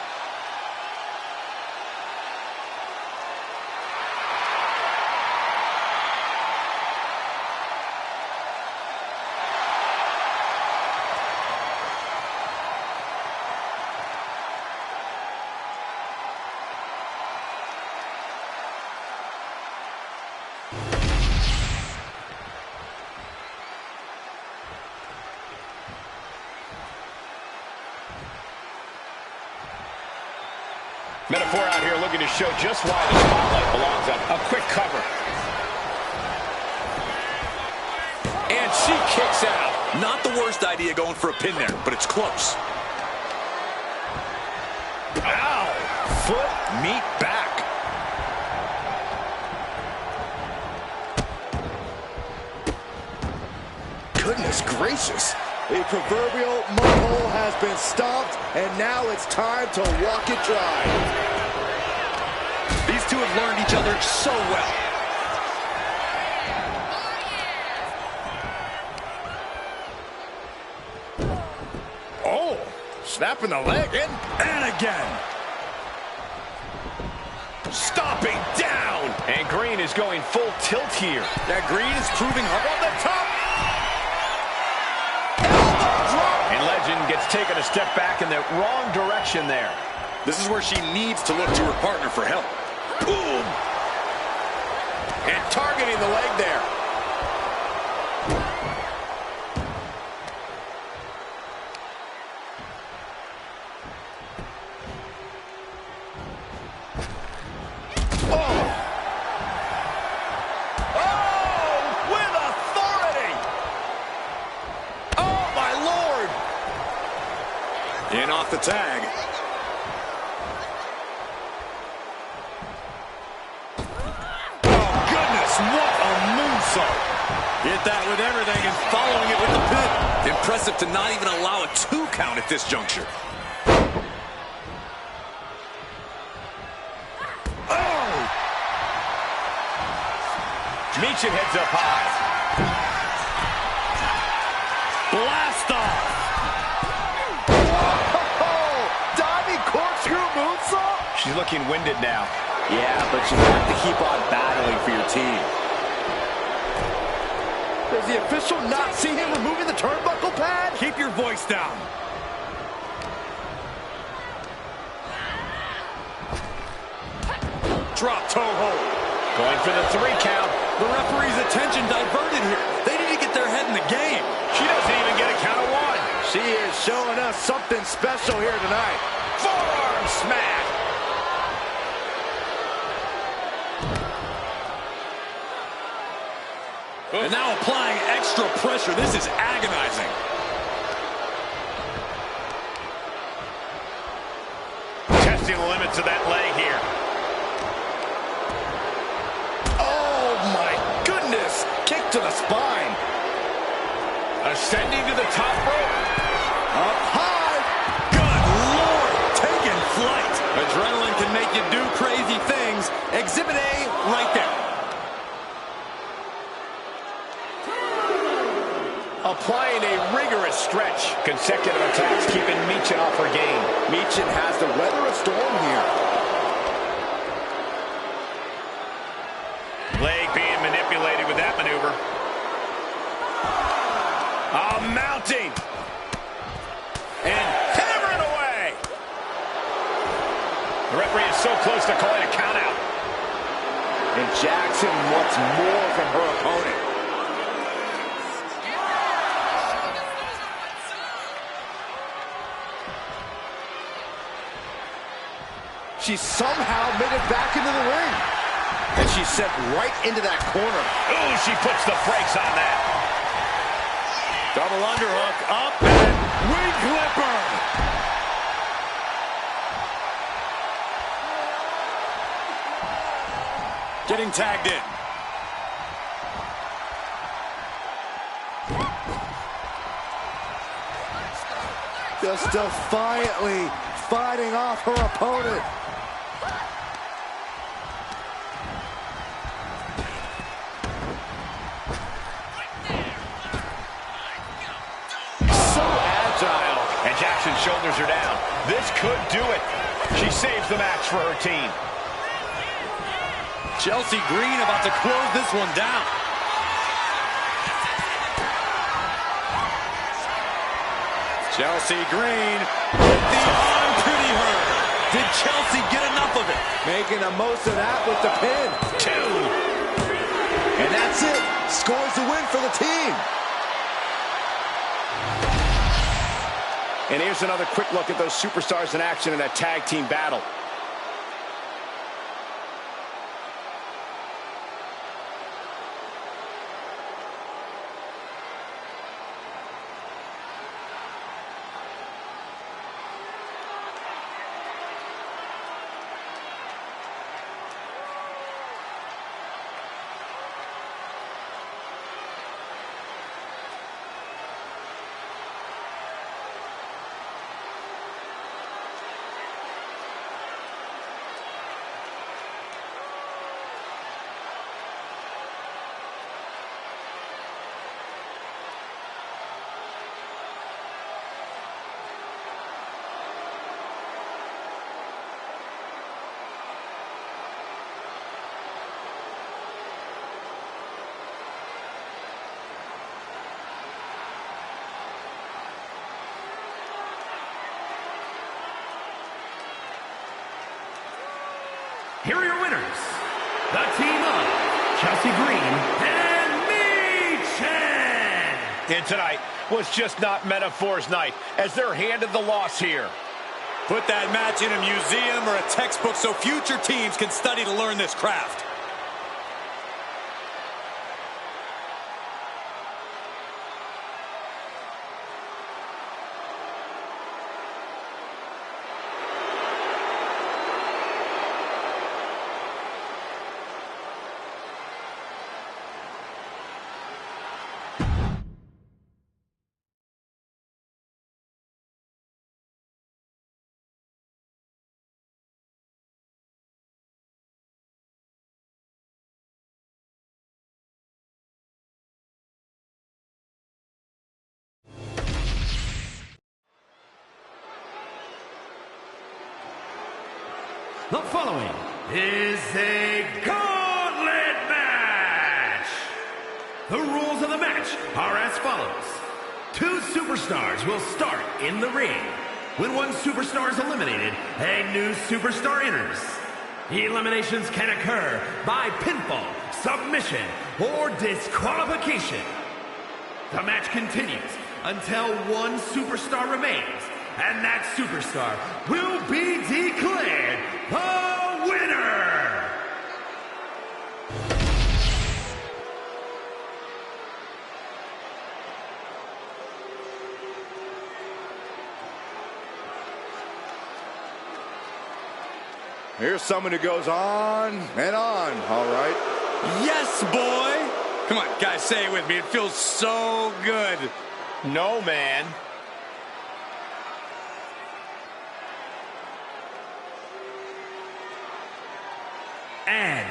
Metaphor out here looking to show just why the spotlight belongs on a quick cover. And she kicks out. Not the worst idea going for a pin there, but it's close. Ow! Foot, meet back. Goodness gracious. The proverbial mud hole has been stomped, and now it's time to walk it dry. These two have learned each other so well. Oh, snapping the leg in and again. Stomping down. And Green is going full tilt here. That Green is proving up on the top. And Legend gets taken a step back in the wrong direction there. This is where she needs to look to her partner for help. Boom! And targeting the leg there. In off the tag. Oh, goodness, what a moonsault. Hit that with everything and following it with the pin. Impressive to not even allow a 2 count at this juncture. Oh! Michin heads up high. Blast off. She's looking winded now. Yeah, but you have to keep on battling for your team. Does the official not see him removing the turnbuckle pad? Keep your voice down. Drop toe hold. Going for the 3 count. The referee's attention diverted here. They need to get their head in the game. She doesn't even get a count of 1. She is showing us something special here tonight. Forearm smash. And now applying extra pressure. This is agonizing. Testing the limits of that leg here. Oh, my goodness. Kick to the spine. Ascending to the top rope. Up high. Good Lord. Taking flight. Adrenaline can make you do crazy things. Exhibit A right there. Applying a rigorous stretch. Consecutive attacks keeping Michin off her game. Michin has to weather a storm here. Leg being manipulated with that maneuver. Mounting. And hammering away. The referee is so close to calling a count out. And Jackson wants more from her opponent. she somehow made it back into the ring. And she's sent right into that corner. Ooh, she puts the brakes on that. Double underhook, up, and wing clipper. Getting tagged in. Just defiantly fighting off her opponent. So agile. And Jackson's shoulders are down. This could do it. She saves the match for her team. Chelsea Green about to close this one down. Chelsea Green with the arm pretty hurt. Did Chelsea get enough of it? Making the most of that with the pin. 2. And that's it. Scores the win for the team. And here's another quick look at those superstars in action in a tag team battle. Here are your winners, the team of Chelsea Green and Michin. And tonight was just not Metaphor's night, as they're handed the loss here. Put that match in a museum or a textbook so future teams can study to learn this craft. The following is a gauntlet match. The rules of the match are as follows. 2 superstars will start in the ring. When one superstar is eliminated, a new superstar enters. Eliminations can occur by pinfall, submission, or disqualification. The match continues until one superstar remains, and that superstar will be declared the winner! Here's someone who goes on and on, all right? Yes, boy! Come on, guys, say it with me. It feels so good. No, man. And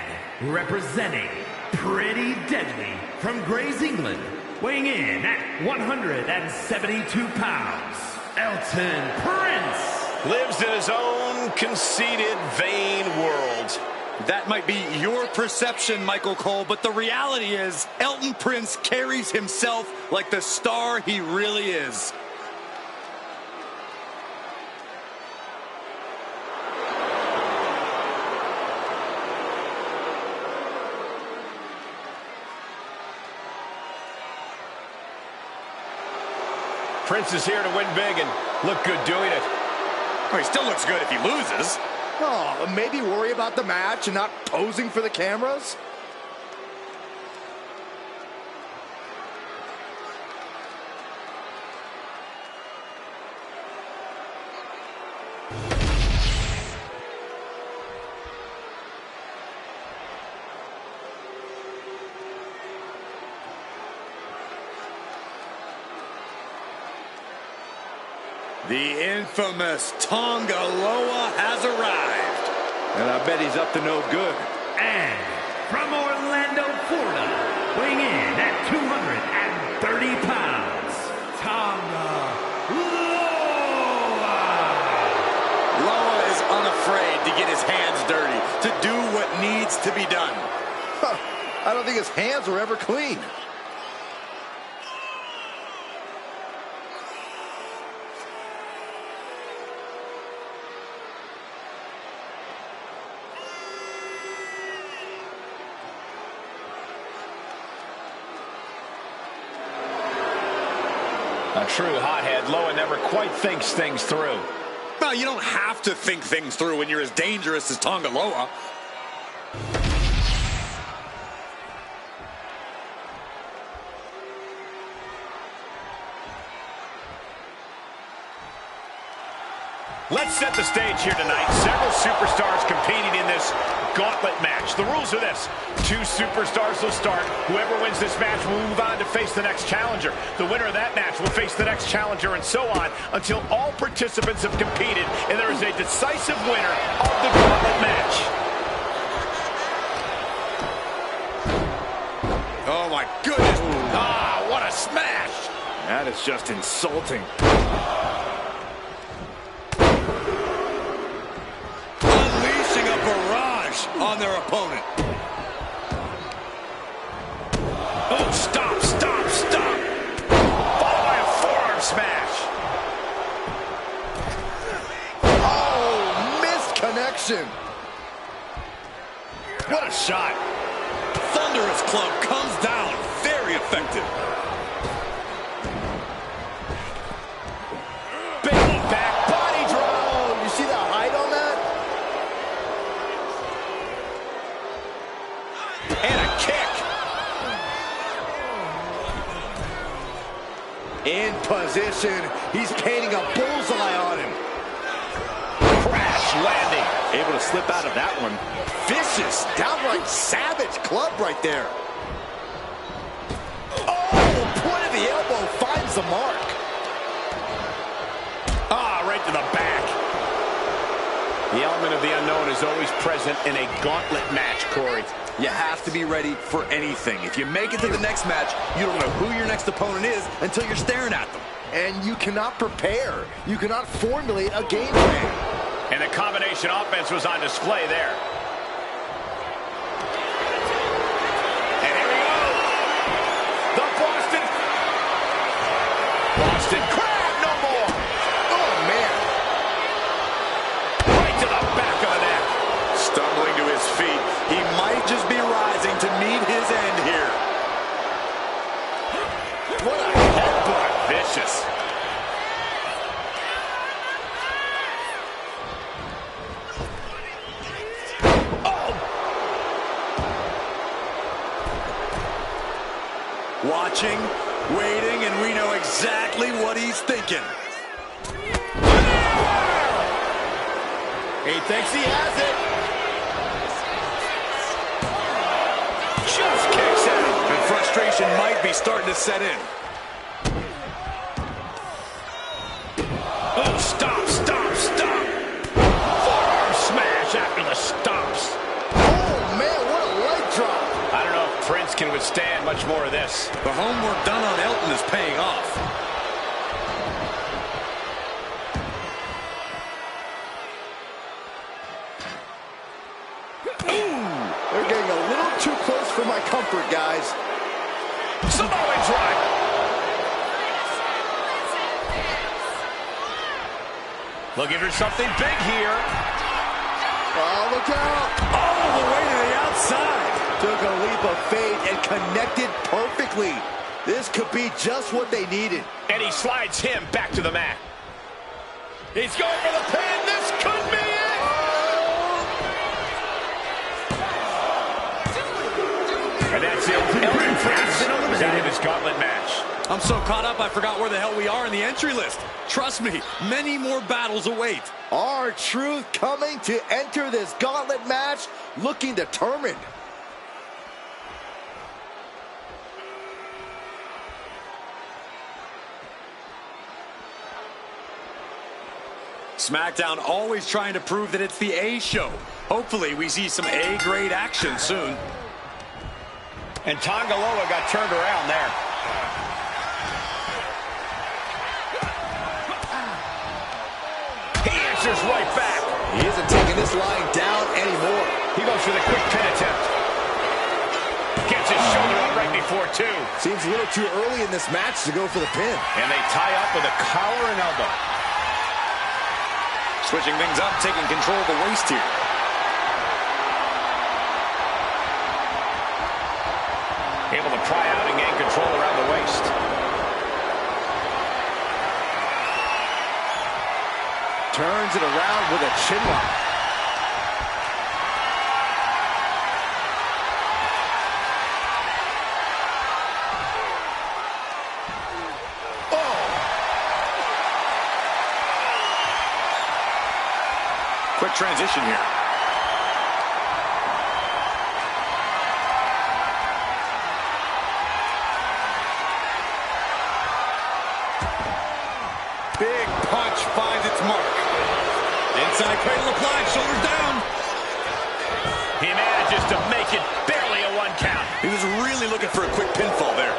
representing Pretty Deadly from Grays, England, weighing in at 172 pounds, Elton Prince. Lives in his own conceited, vain world. That might be your perception, Michael Cole, but the reality is Elton Prince carries himself like the star he really is. Prince is here to win big and look good doing it. Well, he still looks good if he loses. Oh, maybe worry about the match and not posing for the cameras? The infamous Tonga Loa has arrived. And I bet he's up to no good. And from Orlando, Florida, weighing in at 230 pounds, Tonga Loa. Loa is unafraid to get his hands dirty, to do what needs to be done. I don't think his hands were ever clean. A true hothead, Loa never quite thinks things through. Well, you don't have to think things through when you're as dangerous as Tonga Loa. Let's set the stage here tonight. Several superstars competing in this gauntlet match. The rules are this. 2 superstars will start. Whoever wins this match will move on to face the next challenger. The winner of that match will face the next challenger, and so on until all participants have competed and there is a decisive winner of the gauntlet match. Oh my goodness. Ah, what a smash. That is just insulting. Unleashing a barrage on their opponent. Oh, stop, stop, stop. Followed by a forearm smash. Oh, missed connection. What a shot. Thunderous club comes down. Very effective. Big back body drop. Oh, you see the height on that? And a kick. In position. He's painting a bullseye on him. Crash landing. Able to slip out of that one. Vicious, downright savage club right there. Oh, point of the elbow finds the mark. Ah, right to the back. The element of the unknown is always present in a gauntlet match, Corey. You have to be ready for anything. If you make it to the next match, you don't know who your next opponent is until you're staring at them. And you cannot prepare. You cannot formulate a game plan. And the combination offense was on display there. And here we go. The Boston Crab, no more. Oh, man. Right to the back of the neck. Stumbling to his feet, he might just be rising to meet his end here. What a headbutt. Vicious. Watching, waiting, and we know exactly what he's thinking. He thinks he has it. Just kicks out. And frustration might be starting to set in. Oh, stop, stop, stop. Forearm smash after the stops. Oh, man, what a leg drop. I don't know if Prince can withstand much more of this. The homework done on Elton is paying off. They're getting a little too close for my comfort, guys. Samoan drop. Looking for something big here. Oh, look out. All the way to the outside. Took a leap of faith and connected perfectly. This could be just what they needed. And he slides him back to the mat. He's going for the pin. This could be it. eliminated this gauntlet match. I'm so caught up, I forgot where the hell we are in the entry list. Trust me, many more battles await. R-Truth coming to enter this gauntlet match looking determined. SmackDown always trying to prove that it's the A show. Hopefully we see some A-grade action soon. And Tonga Loa got turned around there. He answers right back. He isn't taking this line down anymore. He goes for the quick pin attempt. Gets his shoulder up right before two. Seems a little too early in this match to go for the pin. And they tie up with a collar and elbow. Switching things up, taking control of the waist here. Able to pry out and gain control around the waist. Turns it around with a chin lock. Quick transition here. Big punch finds its mark. Inside cradle applied, shoulders down. He manages to make it barely a 1 count. He was really looking for a quick pinfall there.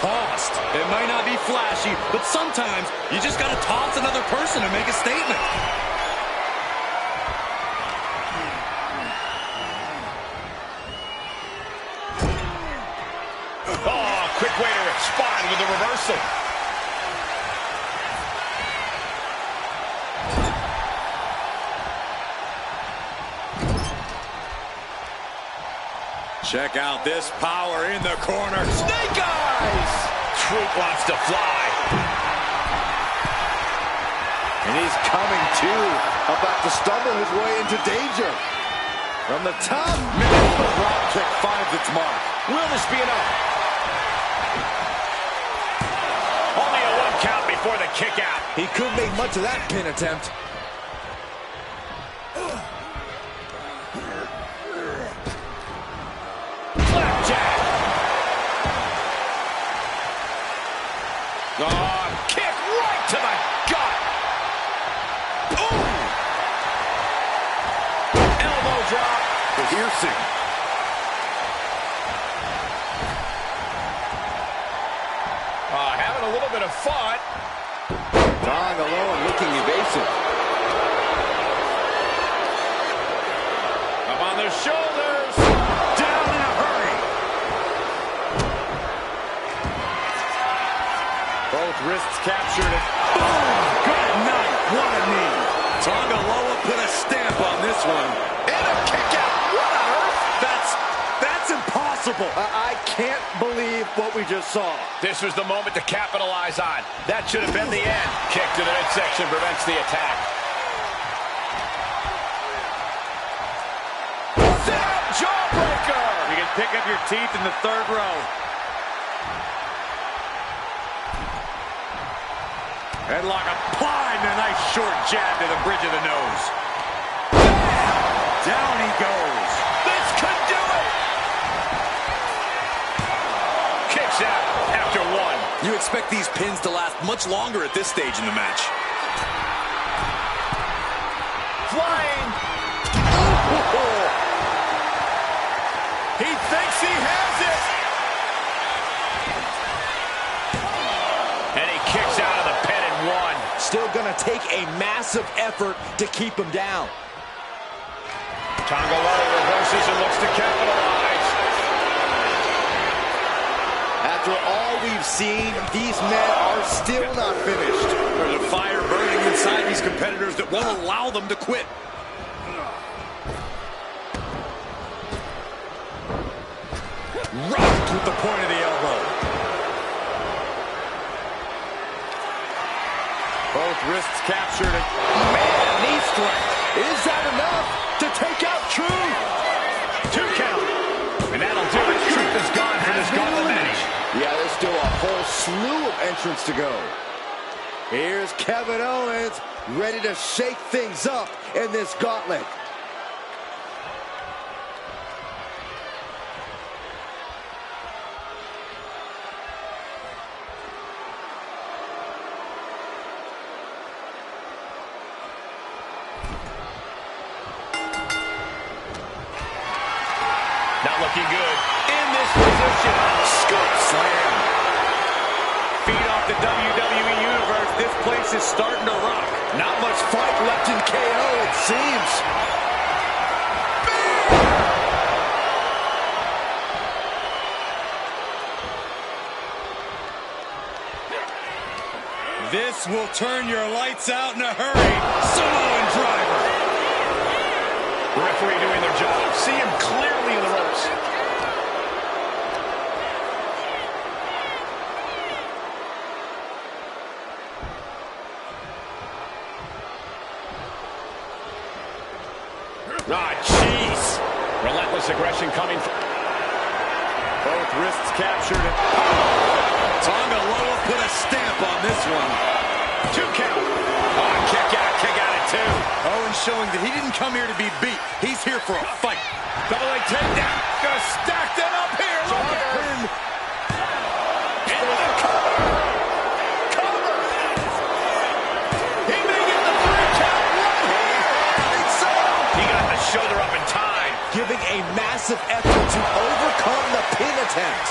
Tossed. It might not be flashy, but sometimes you just got to toss another person to make a statement. Oh, quick way to respond with the reversal. Check out this power in the corner. Snake eyes! Truth wants to fly. And he's coming to, about to stumble his way into danger. From the top, the drop kick finds its mark. Will this be enough? Only a 1 count before the kick out. He couldn't make much of that pin attempt. Oh, kick right to the gut. Ooh. Elbow drop. Piercing. Having a little bit of fun. Tonga Loa looking evasive. Up on their shoulders. Down in a hurry. Both wrists captured. Boom! Good night. What a knee. Tonga Loa put a stamp on this one. And a kick out. What on earth? That's impossible. I can't believe what we just saw. This was the moment to capitalize on. That should have been the end. Kick to the midsection prevents the attack. Down jawbreaker. You can pick up your teeth in the 3rd row. Headlock applied and a nice short jab to the bridge of the nose. Down he goes. This could do it. Kicks out after 1. You expect these pins to last much longer at this stage in the match. Flying. He thinks he has it. And he kicks out of the pin in 1. Still gonna take a massive effort to keep him down. Tonga Loa reverses and looks to capitalize. After all we've seen, these men are still not finished. There's a fire burning inside these competitors that won't allow them to quit. Rocked with the point of the elbow. Both wrists captured. Man, knee strike. Is that enough to take out Truth? 2 count. And that'll do it. Truth is gone for this gauntlet match. Yeah, there's still a whole slew of entrants to go. Here's Kevin Owens, ready to shake things up in this gauntlet. Not looking good. In this position. Scoop slam. Feed off the WWE Universe. This place is starting to rock. Not much fight left in KO, it seems. This will turn your lights out in a hurry. Samoan driver. The referee doing their job. See him clearly in the ropes. Ah, jeez. Relentless aggression coming from... Both wrists captured. Tonga Loa put a stamp on this one. 2 count. Oh, kick out at 2. Owens showing that he didn't come here to be beat. He's here for a fight. Double leg takedown. Gonna stack that up here. Look at him. Into the cover. Cover. He may get the 3 count right here. I think so. He got the shoulder up in time. Giving a massive effort to overcome the pin attempt.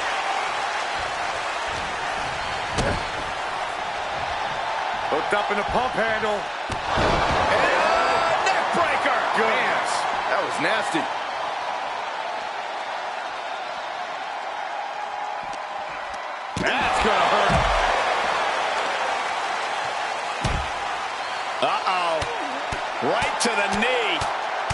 Hooked up in the pump handle. Neck breaker. Goodness. That was nasty. That's gonna hurt. Uh-oh. Right to the knee.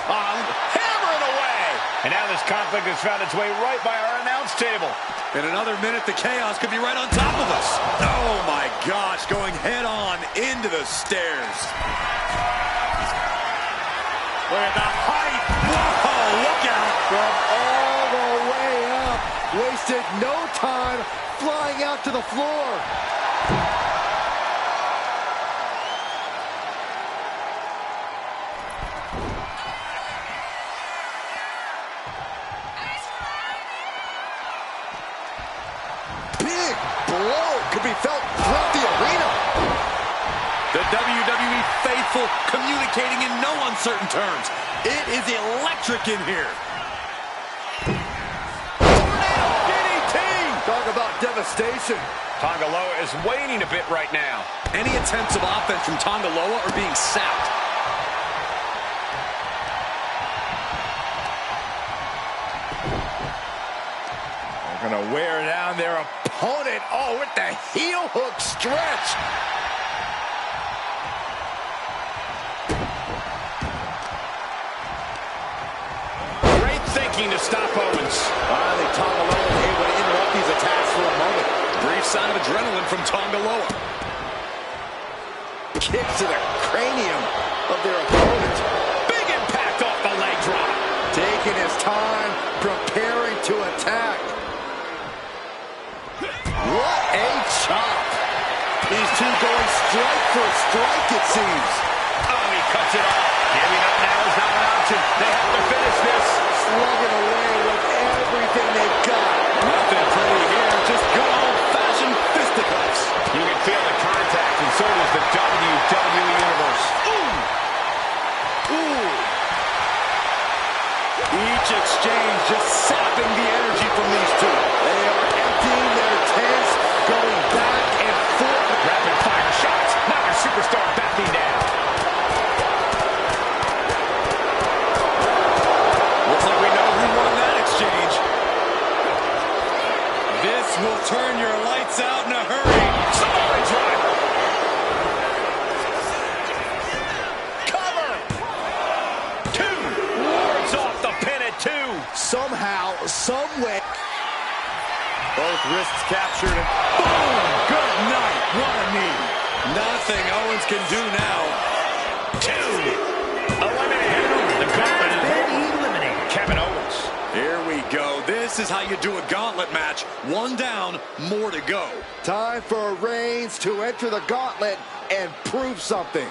Hammering away. And now this conflict has found its way right by our announce table. In another minute, the chaos could be right on top of us. Oh, my gosh. Going head-on into the stairs. Look at the height. Whoa, look out. From all the way up. Wasted no time flying out to the floor. Big blow could be felt throughout the arena. The WWE faithful communicating in no uncertain terms. It is electric in here. DDT! Talk about devastation. Tonga Loa is waning a bit right now. Any attempts of offense from Tonga Loa are being sapped. They're gonna wear down their opponent. Oh, with the heel hook stretch. Great thinking to stop Owens. Finally, Tonga Loa was able to interrupt these attacks for a moment. Brief sign of adrenaline from Tonga Loa. Kicks to the cranium of their opponent. Big impact off the leg drop. Taking his time, preparing to attack. What a chop. These two going strike for strike, it seems. Oh, he cuts it off. Giving up now is not an option. They have to finish this. Slugging away with everything they've got. Nothing pretty here, just good old-fashioned fisticuffs. You can feel the contact, and so does the WWE Universe. Ooh. Each exchange just sapping the energy from these two. They are emptying their tanks, going back and forth. Rapid fire shots. Now our superstar backing down. Looks like we know who won that exchange. This will turn your lights out in a hurry. Samoan driver. Cover. 2. Wards off the pin at 2. Somehow, someway. Both wrists captured and boom! Good night. What a knee. Nothing Owens can do now. 2. Eliminated. The gauntlet is Been eliminated. Kevin Owens. Here we go. This is how you do a gauntlet match. 1 down, more to go. Time for Reigns to enter the gauntlet and prove something.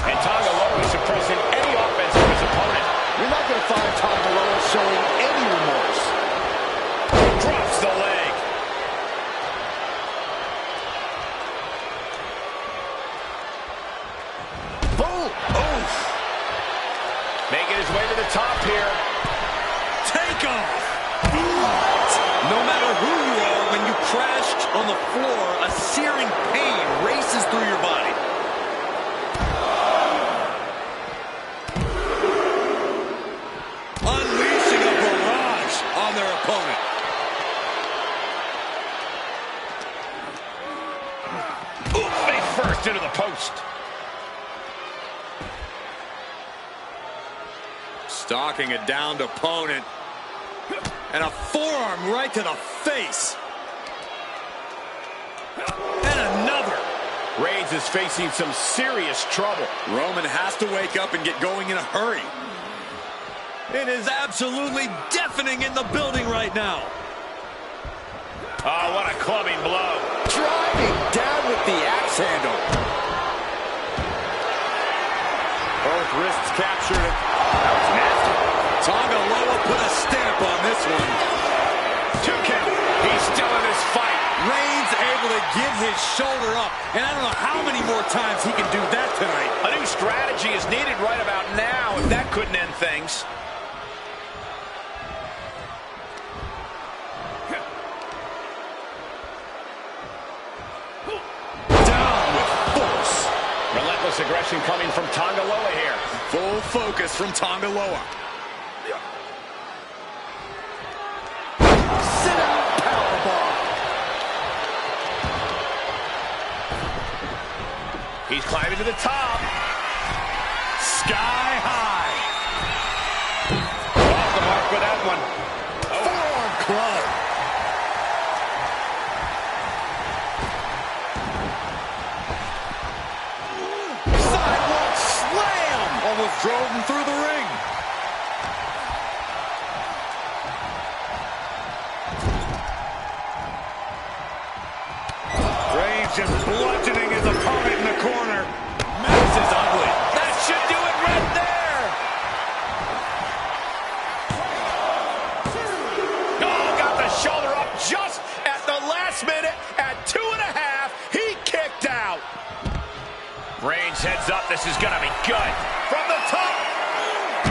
And Tonga Loa is suppressing any offense from his opponent. You're not going to find Tonga Loa showing any remorse. Drops the leg. Boom! Oof! Making his way to the top here. Take off! No matter who you are, when you crashed on the floor, a searing pain races through your body. Unleashing a barrage on their opponent. Ooh, face first into the post. Stalking a downed opponent. And a forearm right to the face. And another. Reigns is facing some serious trouble. Roman has to wake up and get going in a hurry. It is absolutely deafening in the building right now. Oh, what a clubbing blow. Driving down with the axe handle. Both wrists captured it. That was nasty. Tonga Loa put a stamp on this one. 2 count. He's still in this fight. Reigns able to get his shoulder up. And I don't know how many more times he can do that tonight. A new strategy is needed right about now if that couldn't end things. Down with force. Relentless aggression coming from Tonga Loa here. Full focus from Tonga Loa. Sit-out powerbomb. He's climbing to the top. Sky high. Off the mark with that one. Forearm club. Sidewalk slam. Almost drove him through the ring. Reigns just bludgeoning his opponent in the corner. This is ugly. That should do it right there. Oh, got the shoulder up just at the last minute. At 2.5, he kicked out. Reigns heads up. This is going to be good. From the top.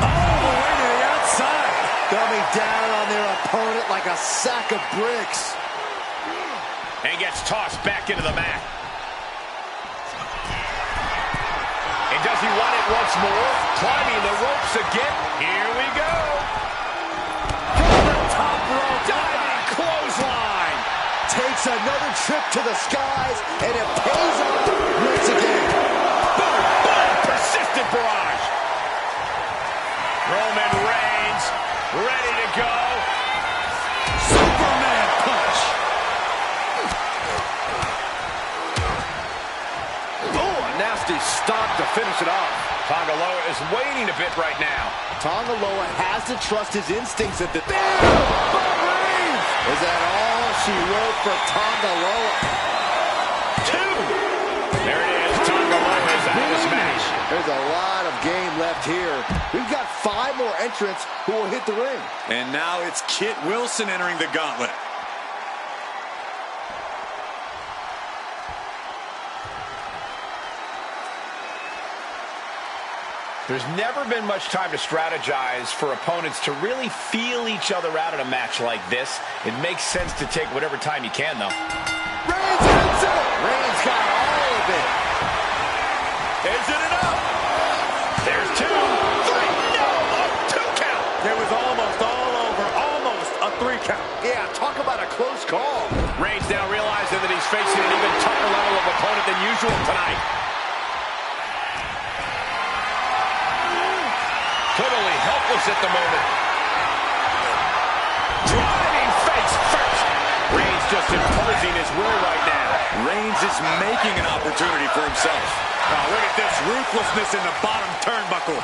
All the way to the outside. Coming down on their opponent like a sack of bricks. And gets tossed back into the mat. And does he want it once more? Climbing the ropes again. Here we go. From the top rope. Diving clothesline. Takes another trip to the skies, and it pays off once again. Boom, boom, persistent barrage. Roman Reigns ready to go. Superman punch. Oh, a nasty stop to finish it off. Tonga Loa is waiting a bit right now. Tonga Loa has to trust his instincts at the... But Reigns! Is that all she wrote for Tonga Loa? 2. There it is. Tonga Loa is out of this match. There's a lot of game left here. We've got 5 more entrants who will hit the ring. And now it's Kit Wilson entering the gauntlet. There's never been much time to strategize for opponents to really feel each other out in a match like this. It makes sense to take whatever time you can, though. Reigns hits it! Reigns got all of it. Is it enough? There's 2, 3, no, a 2 count. It was almost all over, almost a 3 count. Yeah, talk about a close call. Reigns now realizing that he's facing an even tougher level of opponent than usual tonight. Totally helpless at the moment. just imposing his will right now. Reigns is making an opportunity for himself. Oh, look at this ruthlessness in the bottom turnbuckle.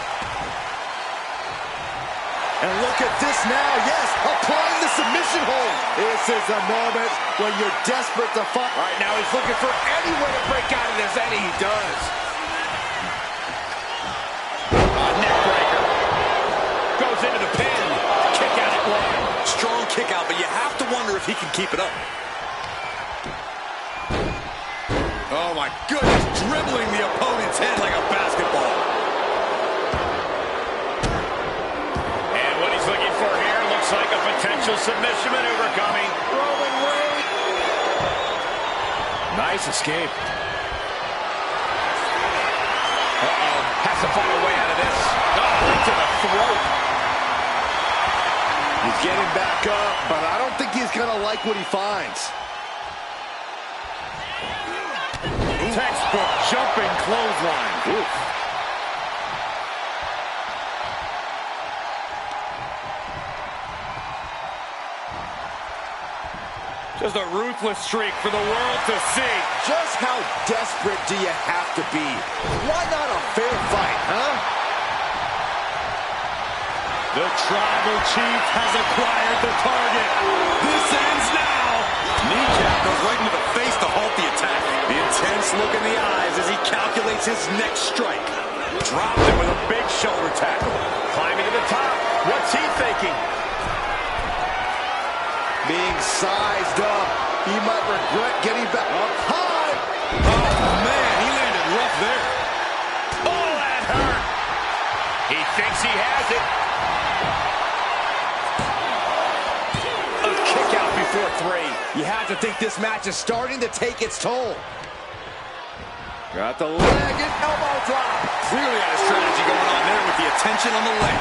And look at this now, yes, applying the submission hold. This is a moment when you're desperate to fight. All right, now he's looking for any way to break out of this, and he does. Neck breaker. Goes into the pin. Kick out at one. Strong kick out, but you have to wonder if he can keep it up. Oh my goodness, dribbling the opponent's head like a basketball. And what he's looking for here looks like a potential submission maneuver coming. Roman Reigns. Nice escape. Has to find a way out of this. Oh, right to the throat. He's getting back up, but I don't think he's going to like what he finds. Textbook jumping clothesline. Oof. Just a ruthless streak for the world to see. Just how desperate do you have to be? Why not a fair fight, huh? The tribal chief has acquired the target. This ends now. Kneecap goes right into the face to halt the attack. The intense look in the eyes as he calculates his next strike. Dropped him with a big shoulder tackle. Climbing to the top. What's he thinking? Being sized up, he might regret getting back up high. Oh, man, he landed rough there. Oh, that hurt. He thinks he has it. A kick out before three. You have to think this match is starting to take its toll. Got the leg and elbow drop. Clearly had a strategy going on there with the attention on the leg.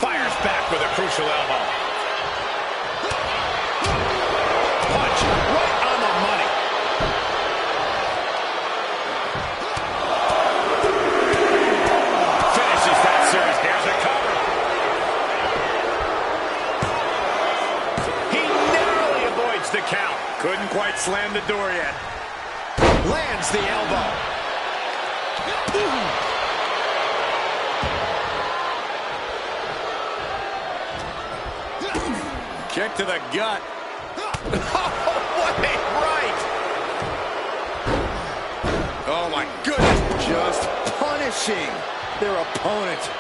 Fires back with a crucial elbow. Punch right on the money. Finishes that series. Here's a cover. He narrowly avoids the count. Couldn't quite slam the door yet. Lands the elbow. Kick to the gut. What a right! Oh, my goodness. Just punishing their opponent.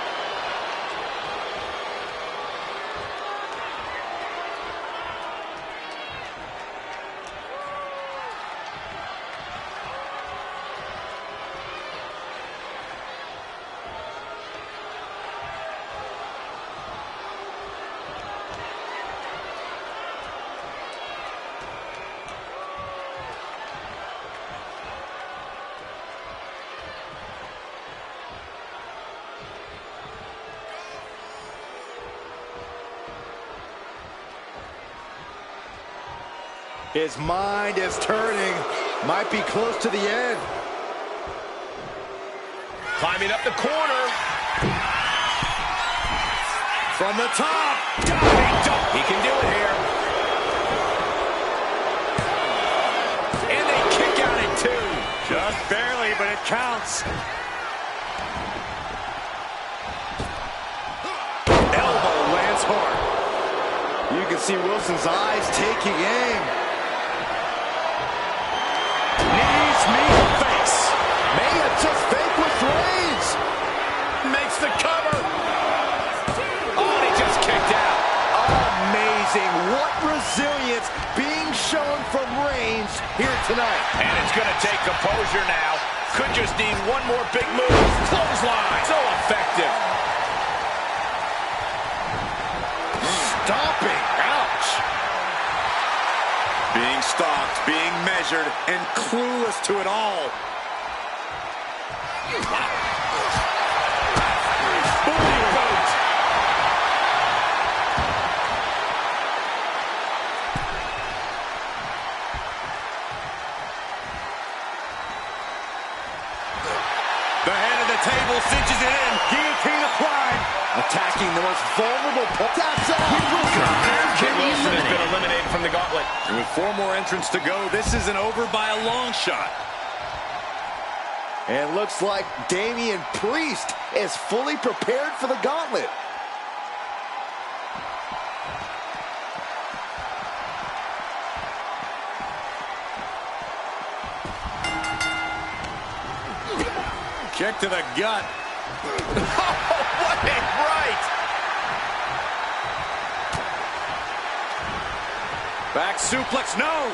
His mind is turning. Might be close to the end. Climbing up the corner. From the top. He can do it here. And they kick out at two. Just barely, but it counts. Elbow lands hard. You can see Wilson's eyes taking aim. Knees meet the face. May have just vanquished Reigns. Makes the cover. Oh, and he just kicked out. Amazing. What resilience being shown from Reigns here tonight. And it's going to take composure now. Could just need one more big move. Clothesline. So effective. Stomping. Ouch. Being stalked, being measured, and clueless to it all. Booty boot. The head of the table cinches it in. Guillotine applied. attacking the most vulnerable part. Taps out. Kid Wilson has been eliminated from the gauntlet. And with 4 more entrants to go, this isn't over by a long shot. And looks like Damian Priest is fully prepared for the gauntlet. Kick to the gut. What a right! Back suplex, no!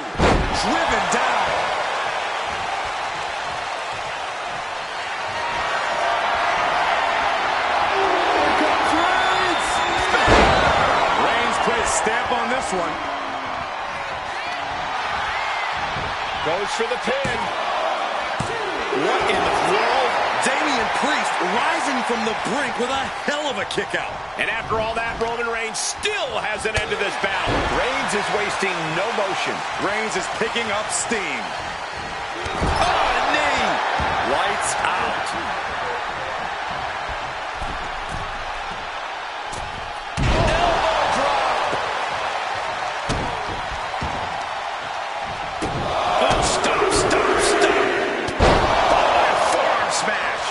Driven down. Reigns put his stamp on this one. Goes for the pin. What in the world? Damian Priest rising from the brink with a hell of a kick out. And after all that, Roman Reigns still has an end to this battle. Reigns is wasting no motion. Reigns is picking up steam. Oh, knee! Lights out. Elbow drop. Oh, stop. Forearm smash.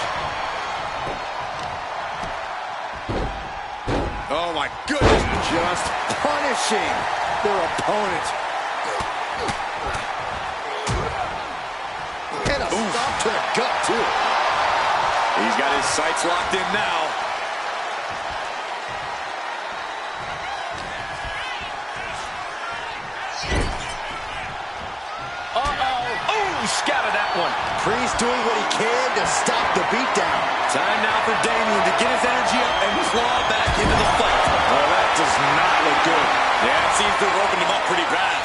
Oh, my goodness. Just punishing their opponent. And a stop to the gut, too. He's got his sights locked in now. Scouted that one. Priest doing what he can to stop the beatdown. Time now for Damian to get his energy up and claw back into the fight. Oh, that does not look good. Yeah, it seems to have opened him up pretty bad.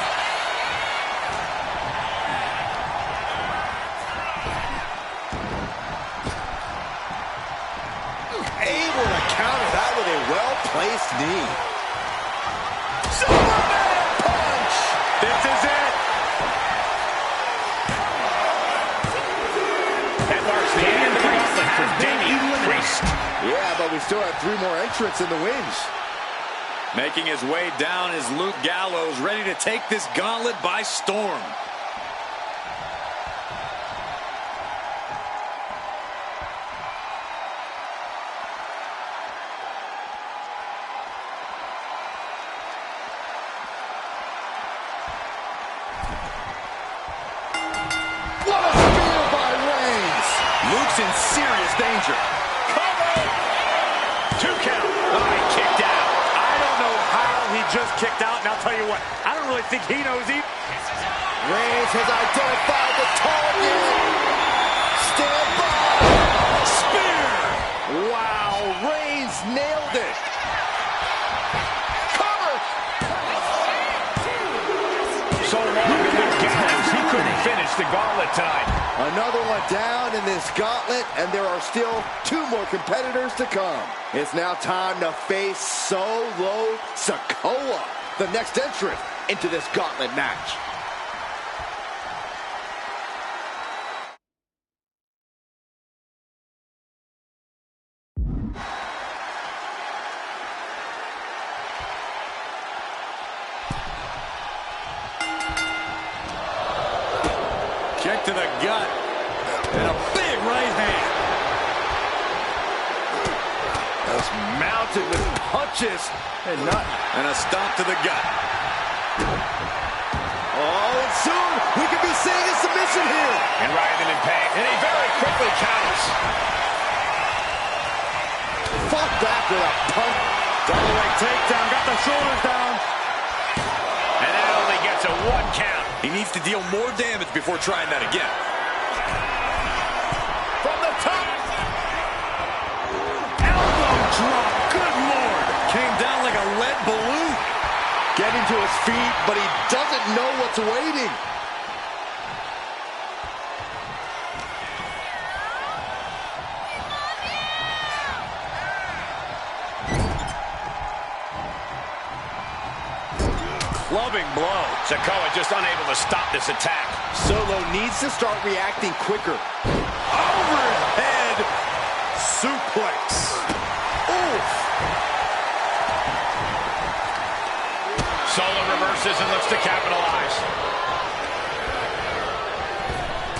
Able to counter that with a well-placed knee. Superman punch! This is it. That marks the end of the gauntlet for Damian Priest. Yeah, but we still have 3 more entrants in the wings. Making his way down is Luke Gallows, ready to take this gauntlet by storm. What a spear by Reigns! Luke's in serious danger. Cover! 2 count. Oh, he kicked out. I don't know how he just kicked out, and I'll tell you what, I don't really think he knows either. Reigns has identified the target. Stand by. Spear! Wow, Reigns nailed it. Cover. So long to Luke Gallows, he couldn't finish the gauntlet tonight. Another one down in this gauntlet, and there are still 2 more competitors to come. It's now time to face Solo Sikoa, the next entrant into this gauntlet match. Kick to the gut. And a big right hand. Just mounted with punches and not. And a stomp to the gut. Oh, and soon we could be seeing a submission here. And riding in pain. And he very quickly counters. Fought back with a punch. Double leg takedown, got the shoulders down. And that only gets a 1 count. He needs to deal more damage before trying that again. From the top. Elbow drop. Good Lord. Came down like a lead balloon. Getting to his feet, but he doesn't know what's waiting. Clubbing blow. Sikoa just unable to stop this attack. Solo needs to start reacting quicker. Overhead suplex. Oof. Solo reverses and looks to capitalize.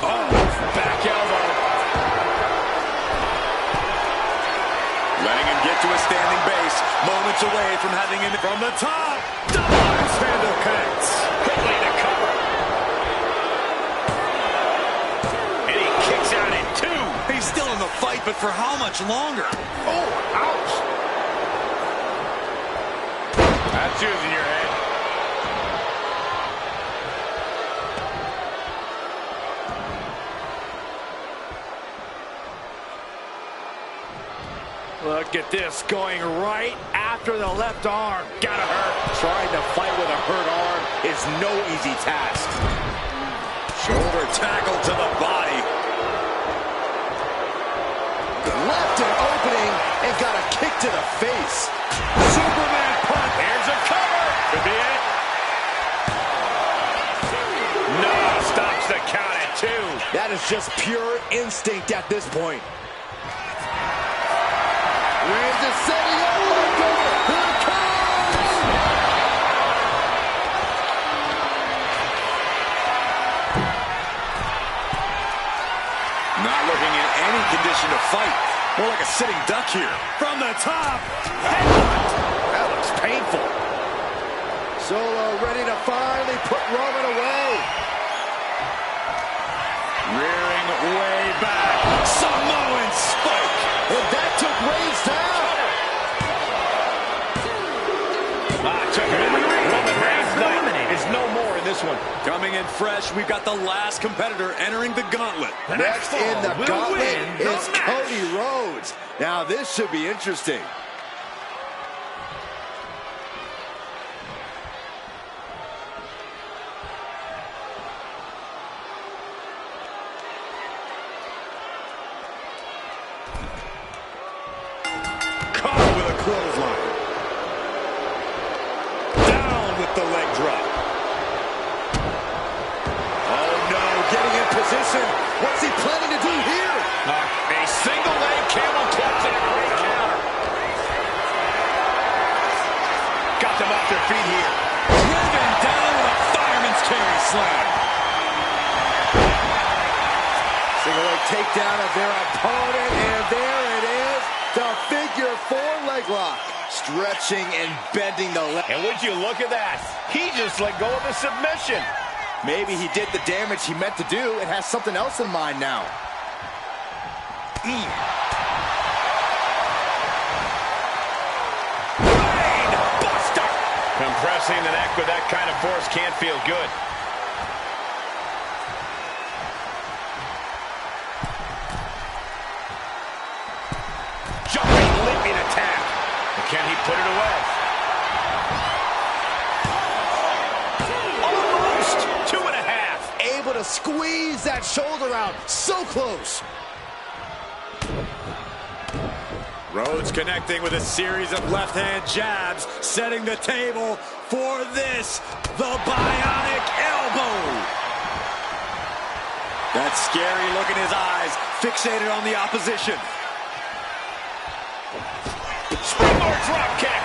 Oh, back elbow. Letting him get to a standing base. Moments away from having him from the top. Double axe handle connects. Quickly to cover. And he kicks out at 2. He's still in the fight, but for how much longer? Oh, ouch. That's using your head. Look at this, going right after the left arm. Gotta hurt. Trying to fight with a hurt arm is no easy task. Shoulder tackle to the body. Left an opening and got a kick to the face. Superman punch. Here's a cover. Could be it. No, stops the count at 2. That is just pure instinct at this point. Reigns is setting up. Here it comes. Not looking in any condition to fight. More like a sitting duck here. From the top. That looks painful. Solo ready to finally put Roman away. Rearing way back. Samoan spike. And that took Reigns down. Roman Reigns is no more in this one. Coming in fresh, we've got the last competitor entering the gauntlet. Next in the will gauntlet win the is match. Cody Rhodes. Now this should be interesting. Caught with a clothesline. Down with the leg drop. Oh no, getting in position. What's he planning to do here? A single leg camel clutch and a great counter. Got them off their feet here. Driven down with a fireman's carry slam. Single leg takedown of their opponent, and there it is. The figure 4 leg lock. Stretching and bending the leg. And would you look at that? He just let go of the submission. Maybe he did the damage he meant to do and has something else in mind now. Brain buster. Compressing the neck with that kind of force can't feel good. Jumping, leaping attack. But can he put it away? Almost 2.5. Able to squeeze that shoulder out. So close. Rhodes connecting with a series of left-hand jabs, setting the table for this, the bionic elbow. That scary look in his eyes, fixated on the opposition. Springboard drop kick.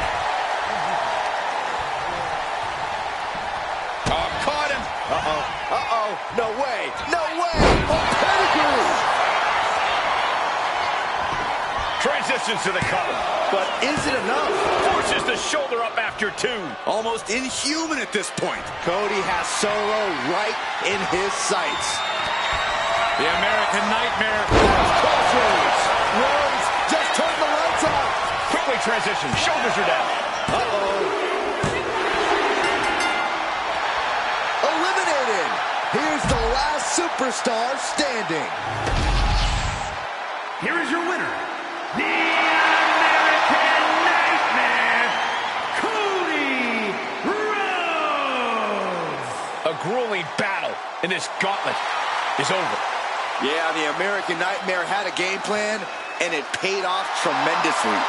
Oh, caught him. Uh-oh. No way. No way. A pedigree. Transitions to the cover. But is it enough? Forces the shoulder up after 2. Almost inhuman at this point. Cody has Solo right in his sights. The American Nightmare. Crossroads. Rhodes just turned the lights off. Quickly transition. Shoulders are down. Uh-oh. Eliminated. Here's the last superstar standing. Here is your winner, the American Nightmare, Cody Rhodes. A grueling battle in this gauntlet is over. Yeah, the American Nightmare had a game plan, and it paid off tremendously.